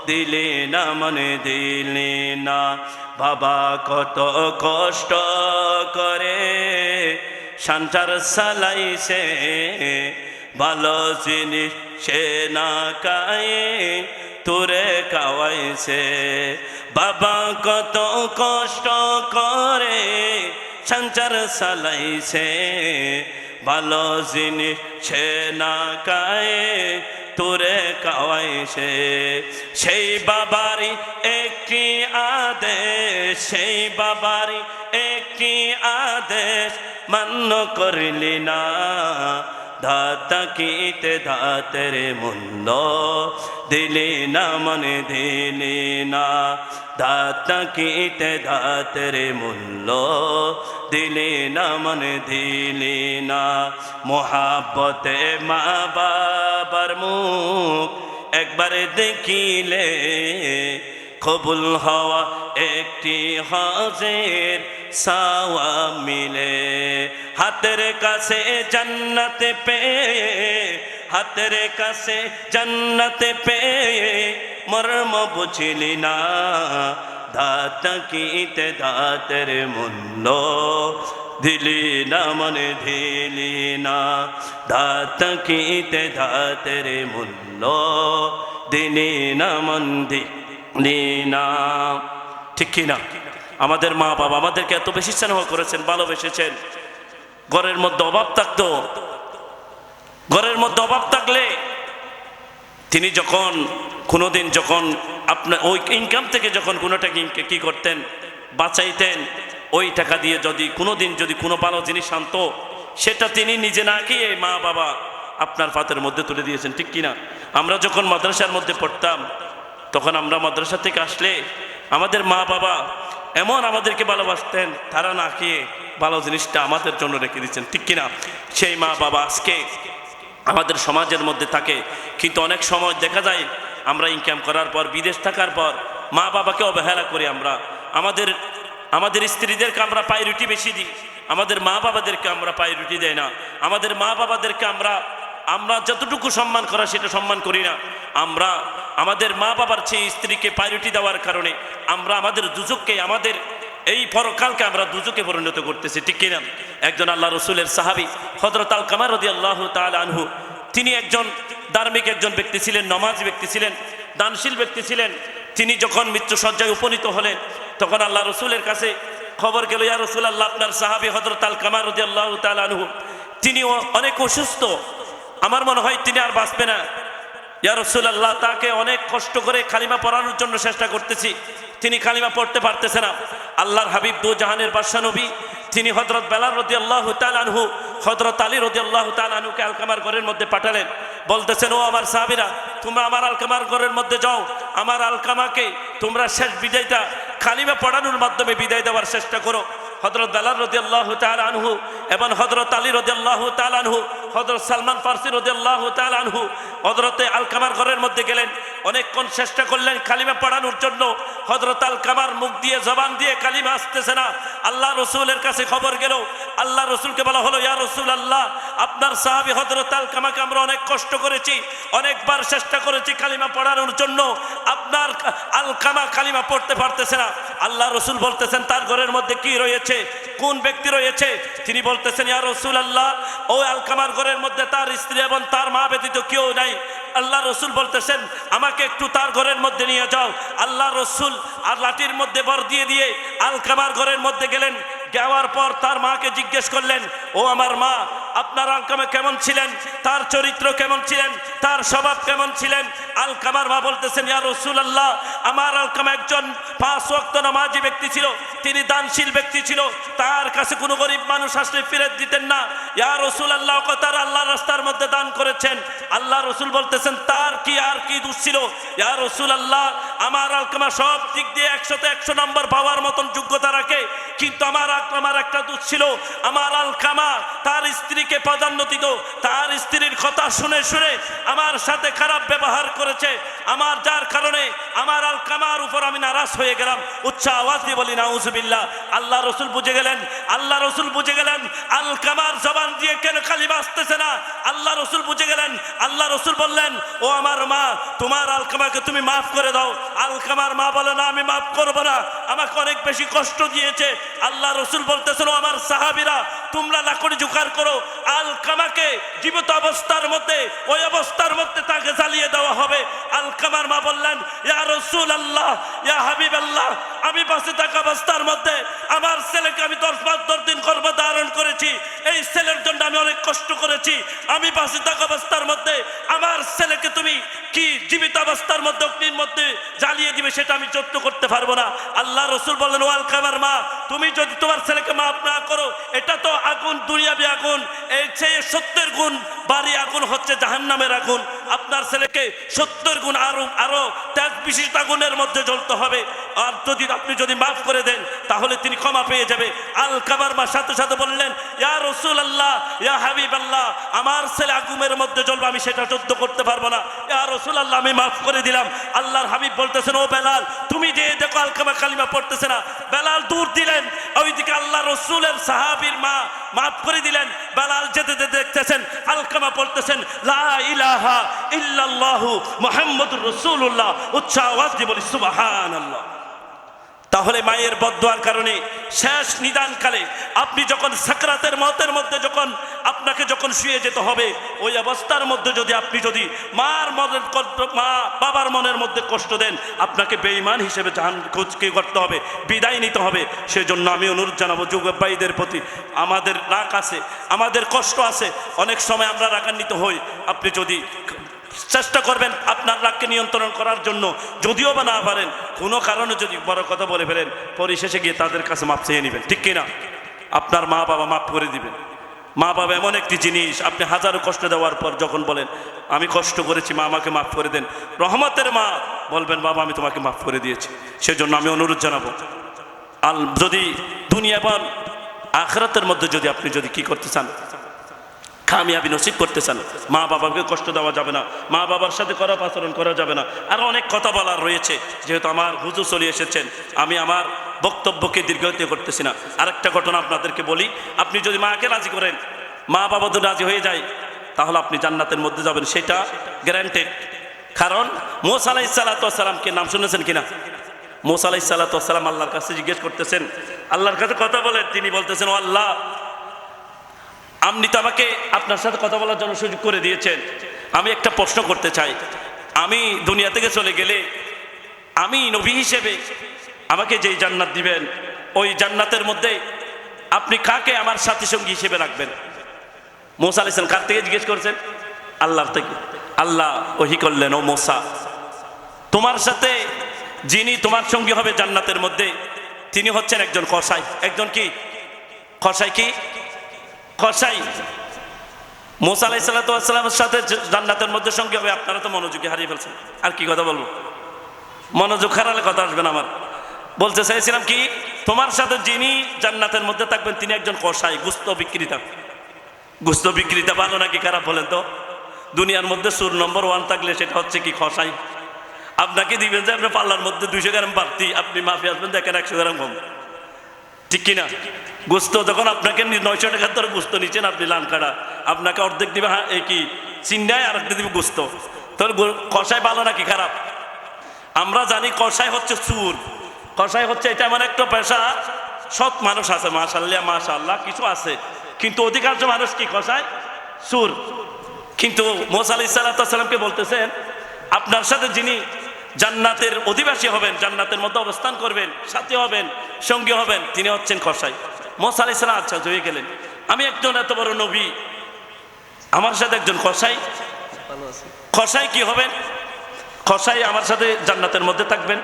দিলি না মনে দিলি না। বাবা কত কষ্ট করে সংসার চালাইছে, ভালো জিনিস সে না খায় তোরে খাওয়াইছে। বাবা কত কষ্ট করে সংসার চালাইছে, ভালো জিনিস সে না খায় তোরে কাওয়াইছে সেই বাবারই একটি আদেশ সেই বাবারই একটি আদেশ মান্য করলি না দাতা কিতে দাতের মূল্য দিলি না মনে দিলি না দাতা কিতে দাতের মূল্য দিলি না মনে দিলি না মোহাব্বতে মা বাবার মুখ একবার দেখিলে কবুল হওয়া একটি হজের সাওয়া মিলে হাতের কাছে জান্নাতে পেয়ে হাতের কাছে জান্নাতে পেয়ে মর্ম বুঝিলি না দাতা কিতে দাতের মূল্য দিলি না মনে দিলি না দাতা কিতে দাতের মূল্য দিলি না মন দিলি না ঠিক কিনা আমাদের মা বাবা আমাদেরকে এত বেশি স্নেহ করেছেন ভালোবেসেছেন ঘরের মধ্যে অভাব থাকতো ঘরের মধ্যে অভাব থাকলে তিনি যখন কোনোদিন যখন আপনার ওই ইনকাম থেকে যখন কোনো টাকা কি করতেন বাঁচাইতেন ওই টাকা দিয়ে যদি কোনোদিন যদি কোনো ভালো জিনিস আনতো সেটা তিনি নিজে না খেয়ে মা বাবা আপনার পাতের মধ্যে তুলে দিয়েছেন ঠিক কিনা আমরা যখন মাদ্রাসার মধ্যে পড়তাম তখন আমরা মাদ্রাসা থেকে আসলে আমাদের মা বাবা এমন আমাদেরকে ভালোবাসতেন তারা না খেয়ে ভালো জিনিসটা আমাদের জন্য রেখে দিচ্ছেন ঠিক কিনা সেই মা বাবা আজকে আমাদের সমাজের মধ্যে থাকে কিন্তু অনেক সময় দেখা যায় আমরা ইনকাম করার পর বিদেশ থাকার পর মা বাবাকে অবহেলা করি আমরা আমাদের স্ত্রীদেরকে আমরা প্রায়োরিটি বেশি দিই আমাদের মা বাবাদেরকে আমরা প্রায়োরিটি দেয় না আমাদের মা বাবাদেরকে আমরা যতটুকু সম্মান করা সেটা সম্মান করি না আমরা আমাদের মা বাবার চেয়ে স্ত্রীকে প্রায়োরিটি দেওয়ার কারণে আমরা আমাদের দুজককে আমাদের এই পরকালকে আমরা দুজকে পরিণত করতেছি ঠিক কিনা একজন আল্লাহ রসুলের সাহাবী হযরত আলকামা রাদিয়াল্লাহু তাআলা আনহু তিনি একজন ধার্মিক একজন ব্যক্তি ছিলেন নমাজি ব্যক্তি ছিলেন দানশীল ব্যক্তি ছিলেন তিনি যখন মৃত্যুশয্যায় উপনীত হলেন তখন আল্লাহ রসুলের কাছে খবর গেল ইয়া রাসূলুল্লাহ আপনার সাহাবী হযরত আলকামা রাদিয়াল্লাহু তাআলা আনহু তিনি অনেক অসুস্থ আমার মনে হয় তিনি আর বাঁচবে না ইয়া রাসূলুল্লাহ তাকে অনেক কষ্ট করে কালিমা পড়ানোর জন্য চেষ্টা করতেছি তিনি কালিমা পড়তে পারতেছে না আল্লাহর হাবিব দু জাহানের বাদশা নবী তিনি হযরত বেলাল রাদিয়াল্লাহু তাআলা আনহু হযরত আলী রাদিয়াল্লাহু তাআলা আনহুকে আলকামার ঘরের মধ্যে পাঠালেন বলতেছেন ও আমার সাহাবীরা তোমরা আমার আলকামার ঘরের মধ্যে যাও আমার আলকামাকে তোমরা শেষ বিদায়টা কালিমা পড়ানোর মাধ্যমে বিদায় দেওয়ার চেষ্টা করো হযরত বেলাল রাদিয়াল্লাহু তাআলা আনহু এবং হযরত আলী রাদিয়াল্লাহু তাআলা আনহু হযরত সালমান ফারসি রাদিয়াল্লাহু তাআলা আনহু হযরত আলকামার ঘরের মধ্যে গেলেন অনেকক্ষণ চেষ্টা করলেন কালিমা পড়ানোর জন্য হযরত আলকামার মুখ দিয়ে জবান দিয়ে কালিমা আসতেছে না আল্লাহ রাসূলের কাছে খবর গেল আল্লাহ রাসূলকে বলা হলো ইয়া রাসূলুল্লাহ আপনার সাহাবী হযরত আলকামাকে আমরা অনেক কষ্ট করেছি অনেকবার চেষ্টা করেছি কালিমা পড়ানোর জন্য আপনার আলকামা কালিমা পড়তে পারতেছে না আল্লাহ রাসূল বলতেছেন তার ঘরের মধ্যে কি রয়েছে কোন ব্যক্তি রয়েছে তিনি বলতেছেন ইয়া রাসূলুল্লাহ ও আলকামার ঘরের মধ্যে তার স্ত্রী এবং তার মা ব্যতীত কেউ নাই আল্লাহ রসুল বলতেছেন আমাকে একটু তার ঘরের মধ্যে নিয়ে যাও আল্লাহ রসুল আর লাঠির মধ্যে বর দিয়ে আলকামার ঘরের মধ্যে গেলেন যাওয়ার পর তার মাকে জিজ্ঞেস করলেন ও আমার মা আপনার আলকামা কেমন ছিলেন তার চরিত্র কেমন ছিলেন তার স্বভাব কেমন ছিলেন আলকামার মা বলতেছেন ইয়া রাসূলুল্লাহ আমার আলকামা একজন 5 ওয়াক্ত নামাজি ব্যক্তি ছিল তিনি দানশীল ব্যক্তি ছিল তার কাছে কোনো গরিব মানুষ আসলে ফিরত দিতেন না ইয়া রাসূলুল্লাহ তার আল্লাহর রাস্তার মধ্যে দান করেছেন আল্লাহ রাসূল বলতেছেন তার কি আর কি দোষ ছিল ইয়া রাসূলুল্লাহ আমার আলকামা সব দিক দিয়ে 100 নম্বর পাওয়ার মতন যোগ্যতা রাখে কিন্তু আমার আলকামার একটা দোষ ছিল আমার আলকামা তার স্ত্রীকে প্রাধান্য দিত তার স্ত্রীর কথা শুনে শুনে আমার সাথে খারাপ ব্যবহার করেছে আমার যার কারণে আমার আলকামার উপর আমি নারাজ হয়ে গেলাম উচ্চ আওয়াজ দিয়ে বলি নাউজুবিল্লাহ আল্লাহ রাসূল বুঝে গেলেন আলকামার জবান দিয়ে কেন কালিমা আসতেছে না আল্লাহ রাসূল বুঝে গেলেন আল্লাহ রাসূল বললেন ও আমার মা তোমার আলকামাকে তুমি মাফ করে দাও আলকামার মা বলে না আমি মাফ করব না আমাকে অনেক বেশি কষ্ট দিয়েছে আল্লাহ রাসূল বলতেছেন ও আমার সাহাবীরা তোমরা লাকড়ি জোগাড় করো আলকামাকে জীবিত অবস্থার মধ্যে ওই অবস্থার মধ্যে তাকে জ্বালিয়ে দেওয়া হবে আলকামার মা বললেন ইয়া রাসূলুল্লাহ ইয়া হাবিবাল্লাহ আমি বাঁচে থাকা অবস্থার মধ্যে আমার ছেলেকে আমি 10 দিন গর্ভধারণ করেছি, এই ছেলের জন্য আমি অনেক কষ্ট করেছি। আমি বাঁচে থাকা অবস্থার মধ্যে আমার ছেলেকে তুমি কি জীবিত অবস্থার মধ্যে অগ্নির মধ্যে জ্বালিয়ে দিবে সেটা আমি সহ্য করতে পারবো না। আল্লাহ রসুল বললেন, ও আলকামার মা, তুমি যদি তোমার ছেলেকে মাফ না করো, এটা তো আগুন, দুনিয়াবি আগুন, এর চেয়ে 70 গুণ বাড়ি আগুন হচ্ছে জাহান্নামের আগুন। আপনার ছেলেকে 70 গুণ আরো তেজ বিশিষ্ট আগুনের মধ্যে জ্বলতে হবে। আর যদি আপনি যদি মাফ করে দেন তাহলে তিনি ক্ষমা পেয়ে যাবে। আলকামার মা সাথে সাথে বললেন, ইয়া রাসূলুল্লাহ, ইয়া হাবিবাল্লাহ, আমার ছেলে আগুনের মধ্যে জ্বলবে, আমি সেটা সহ্য করতে পারবো না। ইয়া রাসূলুল্লাহ, আমি মাফ করে দিলাম। আল্লাহর হাবিব বলতেছেন, ও বেলাল, তুমি যে দেখো আলকামা কালিমা পড়তেছে না। বেলাল দূর দিলেন, ওইদিকে আল্লাহ রসুলের সাহাবীর মা মাফ করে দিলেন। বেলাল যেতে যেতে দেখতেছেন আলকামা পড়তেছেন, লা ইলাহা ইল্লাল্লাহু মুহাম্মাদুর রাসূলুল্লাহ। উচ্চ আওয়াজ দিয়ে বলি সুবহানাল্লাহ। তাহলে মায়ের বদদুয়ার কারণে শেষ নিদানকালে আপনি যখন সাকরাতের মতের মধ্যে যখন আপনাকে যখন শুয়ে যেতে হবে, ওই অবস্থার মধ্যে যদি আপনি যদি মা বাবার মনের মধ্যে কষ্ট দেন, আপনাকে বেঈমান হিসেবে কি করতে হবে, বিদায় নিতে হবে। সেজন্য আমি অনুরোধ জানাবো যুবক ভাইদের প্রতি, আমাদের রাগ আছে, আমাদের কষ্ট আছে, অনেক সময় আমরা রাগান্বিত হই। আপনি যদি চেষ্টা করবেন আপনার রাগকে নিয়ন্ত্রণ করার জন্য, যদিও বা না পারেন, কোনো কারণে যদি বড় কথা বলে ফেলেন, পরিশেষে গিয়ে তাদের কাছে মাপ চেয়ে নেবেন, ঠিক কিনা? আপনার মা বাবা মাফ করে দিবেন। মা বাবা এমন একটি জিনিস, আপনি হাজারো কষ্ট দেওয়ার পর যখন বলেন আমি কষ্ট করেছি, মা আমাকে মাফ করে দেন, রহমতের মা বলবেন, বাবা আমি তোমাকে মাফ করে দিয়েছি। সেজন্য আমি অনুরোধ জানাবো, যদি দুনিয়া বা আখিরাতের মধ্যে যদি আপনি যদি কি করতে চান, কামিয়াবি নসিব করতে চান, মা বাবাকে কষ্ট দেওয়া যাবে না, মা বাবার সাথে খারাপ আচরণ করা যাবে না। আরও অনেক কথা বলার রয়েছে, যেহেতু আমার হুজুর চলে এসেছেন, আমি আমার বক্তব্যকে দীর্ঘায়িত করতেছি না। আরেকটা ঘটনা আপনাদেরকে বলি, আপনি যদি মাকে রাজি করেন, মা বাবা তো রাজি হয়ে যায়, তাহলে আপনি জান্নাতের মধ্যে যাবেন, সেটা গ্যারান্টেড। কারণ মুসা আলাইহিস সালাতু ওয়াস সালামকে নাম শুনেছেন কিনা? মুসা আলাইহিস সালাতু ওয়াস সালাম আল্লাহর কাছে জিজ্ঞেস করতেছেন, আল্লাহর কাছে কথা বলেন, তিনি বলতেছেন, ও আল্লাহ, আপনি তো আমাকে আপনার সাথে কথা বলার জন্য সুযোগ করে দিয়েছেন, আমি একটা প্রশ্ন করতে চাই। আমি দুনিয়া থেকে চলে গেলে আমি নবী হিসেবে আমাকে যেই জান্নাত দিবেন, ওই জান্নাতের মধ্যে আপনি কাকে আমার সাথী সঙ্গী হিসেবে রাখবেন? মুসা আলাইহিস সালাম কার থেকে জিজ্ঞেস করছেন? আল্লাহর থেকে। আল্লাহ ওহী করলেন, ও মুসা, তোমার সাথে যিনি তোমার সঙ্গী হবে জান্নাতের মধ্যে, তিনি হচ্ছেন একজন কসাই। একজন কি? কসাই। কি কসাই? মুসা আলাইহিস সালাতু ওয়াস সালামের সাথে জান্নাতের মধ্যে সঙ্গী হবে। আপনারা তো মনোযোগী হারিয়ে ফেলছেন, আর কি কথা বলবো? মনোযোগ হারালে কথা আসবে না আমার। বলতে চাইছিলাম কি, তোমার সাথে যিনি জান্নাতের মধ্যে থাকবেন তিনি একজন কসাই, গোস্ত বিক্রেতা। গোস্ত বিক্রেতা ভালো নাকি খারাপ বলেন তো? দুনিয়ার মধ্যে সুর নম্বর 1 থাকলে সেটা হচ্ছে কি? কসাই। আপনাকে দিবেন যে আপনার পাল্লার মধ্যে 200 গ্রাম বাড়তি, আপনি মাফি আসবেন দেখেন 100 গ্রাম কম, ঠিক কিনা? গোস্ত যখন আপনাকে 900 টাকার ধরে গোস্ত নিচ্ছেন, আপনি লান কাটা, আপনাকে অর্ধেক দিবে হ্যাঁ এই কি চিন্নায়, আর একটা দিবে গোস্ত। তাহলে কসাই ভালো নাকি খারাপ? আমরা জানি কসাই হচ্ছে চুর, কসাই হচ্ছে এটা এমন একটা পেশা, সৎ মানুষ আছে মাশাআল্লাহ মাশাআল্লাহ কিছু আছে, কিন্তু অধিকাংশ মানুষ কি? কসাই, চুর। কিন্তু মুসা আলাইহিস সালাতু ওয়াস সালামকে বলতেছেন, আপনার সাথে যিনি জান্নাতের অধিবাসী হবেন, জান্নাতের মধ্যে অবস্থান করবেন, সাথী হবেন, সঙ্গী হবেন, তিনি হচ্ছেন কসাই। মুসা আলাইহিস সালাম আচ্ছা হয়ে গেলেন, আমি একজন এত বড় নবী, আমার সাথে একজন কসাই, কসাই কি হবেন? কসাই আমার সাথে জান্নাতের মধ্যে থাকবেন।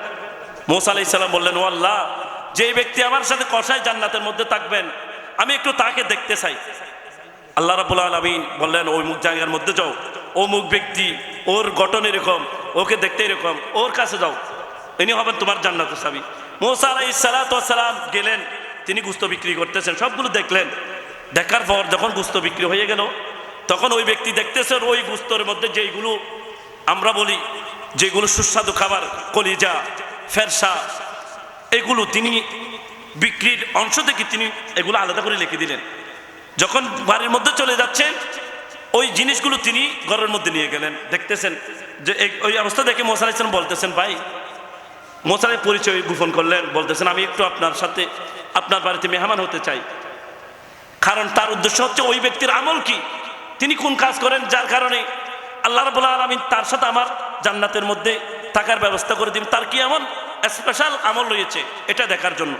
মুসা আলাইহিস সালাম বললেন, ও আল্লাহ, যে ব্যক্তি আমার সাথে কসাই জান্নাতের মধ্যে থাকবেন, আমি একটু তাকে দেখতে চাই। আল্লাহ রাব্বুল আলামিন বললেন, ওই মুখ জায়গার মধ্যে যাও, অমুক ব্যক্তি, ওর গঠন এরকম, ওকে দেখতে এরকম, ওর কাছে যাও, ইনি হবেন তোমার জান্নাতের চাবি। মুসা আলাইহিস সালাতু ওয়াস সালাম গেলেন, তিনি গোস্ত বিক্রি করতেছেন, সবগুলো দেখলেন। দেখার পর যখন গোস্ত বিক্রি হয়ে গেল, তখন ওই ব্যক্তি দেখতেছেন ওই গোস্তের মধ্যে যেইগুলো আমরা বলি যেগুলো সুস্বাদু খাবার, কলিজা, ফেরসা, এগুলো তিনি বিক্রির অংশ থেকে তিনি এগুলো আলাদা করে লিখে দিলেন। যখন বাড়ির মধ্যে চলে যাচ্ছেন, ওই জিনিসগুলো তিনি ঘরের মধ্যে নিয়ে গেলেন। দেখতেছেন যে ওই অবস্থা দেখে মুসা আলাইহিস সালাম বলতেছেন, ভাই, মুসা আলাইহিস পরিচয় গোপন করলেন, বলতেছেন, আমি একটু আপনার সাথে আপনার বাড়িতে মেহমান হতে চাই। কারণ তার উদ্দেশ্য হচ্ছে ওই ব্যক্তির আমল কি, তিনি কোন কাজ করেন, যার কারণে আল্লাহ রাব্বুল আলামিন তার সাথে আমার জান্নাতের মধ্যে থাকার ব্যবস্থা করে দিন। তার কি এমন স্পেশাল আমল রয়েছে এটা দেখার জন্য।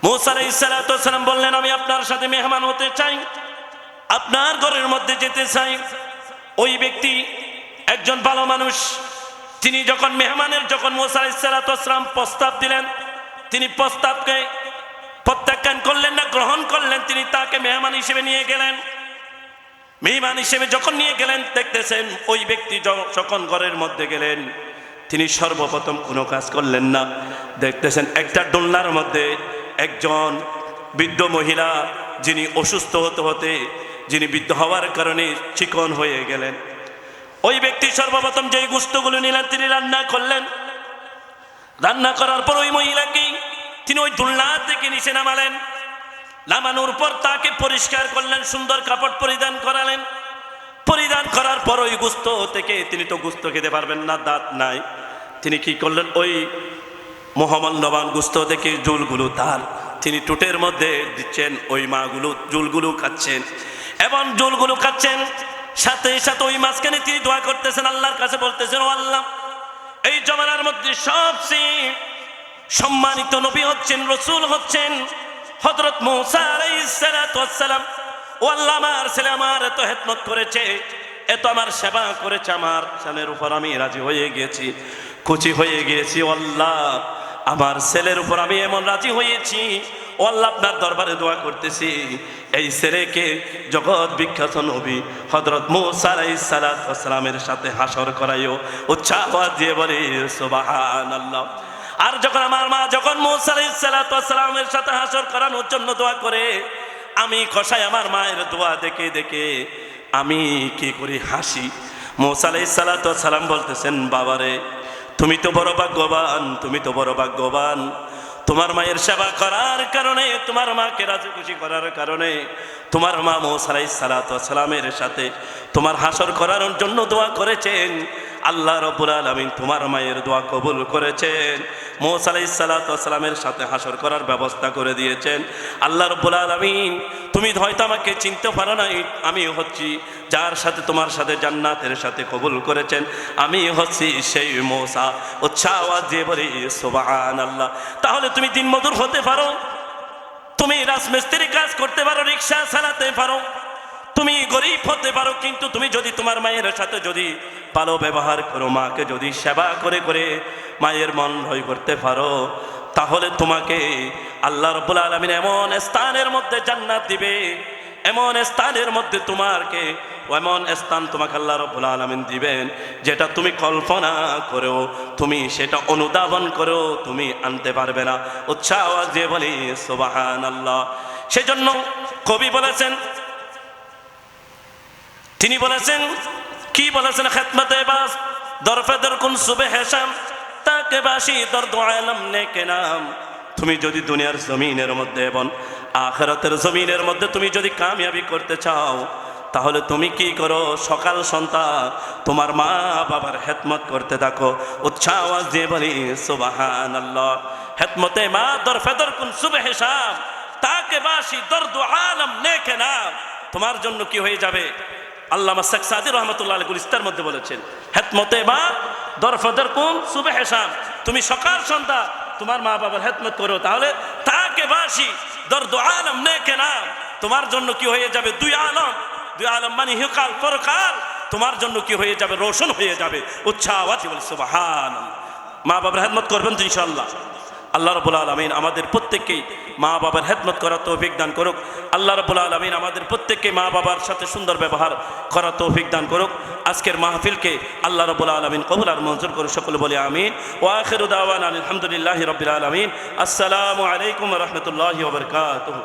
মূসা আলাইহিস সালাতু ওয়াস সালাম বললেন, আমি আপনার সাথে মেহমান হতে চাই, আপনার ঘরের মধ্যে যেতে চাই। ওই ব্যক্তি একজন ভালো মানুষ, তিনি যখন মেহমানের যখন মূসা আলাইহিস সালাতু ওয়াস সালাম প্রস্তাব দিলেন, তিনি প্রস্তাবকে প্রত্যাখ্যান করলেন না, গ্রহণ করলেন। তিনি তাকে মেহমান হিসেবে নিয়ে গেলেন। মেহমান হিসেবে যখন নিয়ে গেলেন, দেখতেছেন ওই ব্যক্তি যখন ঘরের মধ্যে গেলেন, তিনি সর্বপ্রথম কোনো কাজ করলেন না। দেখতেছেন একটা দোলনার মধ্যে একজন বৃদ্ধ মহিলা, যিনি অসুস্থ হতে হতে, যিনি বৃদ্ধ হওয়ার কারণে চিকন হয়ে গেলেন। ওই ব্যক্তি সর্বপ্রথম যে গোশতগুলো নিলেন, তিনি রান্না করলেন। রান্না করার পর ওই মহিলাকে তিনি ওই দোলনা থেকে নিচে নামালেন। নামানোর পর তাকে পরিষ্কার করলেন, সুন্দর কাপড় পরিধান করালেন। পরিধান করার পর ওই গোশত থেকে, তিনি তো গোশত খেতে পারবেন না, দাঁত নাই, তিনি কি করলেন, ওই মহামূল্যবান গোশত থেকে জুলগুলো তার তিনি টুটের মধ্যে দিচ্ছেন। ওই মাগুলো জুলগুলো খাচ্ছেন এবং জুলগুলো খাচ্ছেন। সাথে সাথে ওই মাঝখানে তিনি দোয়া করতেছেন, আল্লাহর কাছে বলতেছেন, ও আল্লাহ, এই জমানার মধ্যে সবচেয়ে সম্মানিত নবী হচ্ছেন, রসুল হচ্ছেন হযরত মূসা আলাইহিস সালাতু ওয়াস সালাম। ও আল্লাহ, আমার ছেলে আমার এত খেদমত করেছে, এত আমার সেবা করেছে, আমার ছেলের উপর আমি রাজি হয়ে গিয়েছি, খুশি হয়ে গিয়েছি। ও আল্লাহ, আমার ছেলের উপর আমি এমন রাজি হয়েছি। ও আল্লাহ, আপনার দরবারে দোয়া করতেছি, এই ছেলেকে জগৎ বিখ্যাত নবী হযরত মূসা আলাইহিস সালাতু ওয়াস সালামের সাথে হাসর করাইও। উচ্চ আওয়াজ দিয়ে বলি সুবহানাল্লাহ। আর যখন আমার মা যখন মূসা আলাইহিস সালাতু ওয়াস সালামের সাথে হাসর করানোর জন্য দোয়া করে, আমি কষাই আমার মায়ের দোয়া দেখে দেখে আমি কি করি, হাসি। মূসা আলাইহিস সালাতু ওয়াস সালাম বলতেছেন, বাবারে, তুমি তো বড় ভাগ্যবান, তুমি তো বড় ভাগ্যবান। তোমার মায়ের সেবা করার কারণে, তোমার মাকে রাজি খুশি করার কারণে, তোমার মা মূসা আলাইহিস সালাতু ওয়াস সালামের সাথে তোমার হাসর করানোর জন্য দোয়া করেছেন। আল্লাহ রাব্বুল আলামিন তোমার মায়ের দোয়া কবুল করেছেন, মূসা আলাইহিস সালাতু ওয়াস সালামের সাথে হাসর করার ব্যবস্থা করে দিয়েছেন। আল্লাহ রাব্বুল আলামিন, তুমি হয়তো আমাকে চিনতে পারো না, আমি হচ্ছি যার সাথে তোমার সাথে জান্নাতের সাথে কবুল করেছেন, আমি হচ্ছি সেই মূসা। উচ্চ আওয়াজ দিয়ে বলি সুবহানাল্লাহ। তাহলে তুমি দিনমজুর হতে পারো, তুমি রাজমিস্ত্রি কাজ করতে পারো, রিকশা চালাতে পারো, তুমি গরিব হতে পারো, কিন্তু তুমি যদি তোমার মায়ের সাথে যদি ভালো ব্যবহার করো, মাকে যদি সেবা করে করে মায়ের মন জয় করতে পারো, তাহলে তোমাকে আল্লাহ রাব্বুল আলামিন এমন স্থানের মধ্যে জান্নাত দিবে, এমন স্থানের মধ্যে তোমাকে, এমন স্থান তোমাকে আল্লাহ রাব্বুল আলামিন দিবেন, যেটা তুমি কল্পনা করেও, তুমি সেটা অনুধাবন করেও তুমি আনতে পারবে না। উচ্চ আওয়াজ দিয়ে বলি সুবহানাল্লাহ। সেজন্য কবি বলেছেন, তিনি বলেছেন, কি বলেছেন, খেদমতে বাস দরফেদর কুন সুবে হেসাম তাকে বাসি দর দোয়ালাম নেকে নাম। তুমি যদি দুনিয়ার জমিনের মধ্যে এবং আখিরাতের জমিনের মধ্যে তুমি যদি কামিয়াবি করতে চাও, তাহলে তুমি কি করো, সকাল সন্ধ্যা তোমার মা বাবার খেদমত করতে থাকো। উচ্চ আওয়াজ দিয়ে বলি সুবহানাল্লাহ। খেদমতে মা দরফেদর কুন সুবে হেসাম তাকে বাসি দর দোয়ালাম নেকে নাম। তোমার জন্য কি হয়ে যাবে, আল্লামা শেখ সাদী রহমতুল্লাহ আলাইহি ইস্তার মধ্যে বলেছেন, হেদমতে মা দরফদর কুন সুবে হেসাম, তুমি সকাল সন্ধ্যা তোমার মা বাবার হেদমত করো, তাহলে তাকে বাসি দর দু আলম নেকে নাম, তোমার জন্য কি হয়ে যাবে, দুই আলম মানে ইহকাল পরকাল তোমার জন্য কি হয়ে যাবে, রোশন হয়ে যাবে। উচ্চ আওয়াজে বলি সুবহানাল্লাহ। মা বাবার হেদমত করবেন তো ইনশাআল্লাহ। আল্লাহ রাব্বুল আলামিন আমাদের প্রত্যেককেই মা বাবার খেদমত করার তৌফিক দান করুক। আল্লাহ রাব্বুল আলামিন আমাদের প্রত্যেককে মা বাবার সাথে সুন্দর ব্যবহার করার তৌফিক দান করুক। আজকের মাহফিলকে আল্লাহ রাব্বুল আলামিন কবুল আর মঞ্জুর করুক। সকলে বলি আমিন। ওয়া আখিরু দাওয়ানা আলহামদুলিল্লাহি রাব্বিল আলামিন। আসসালামু আলাইকুম ওয়া রাহমাতুল্লাহি ওয়া বারাকাতুহু।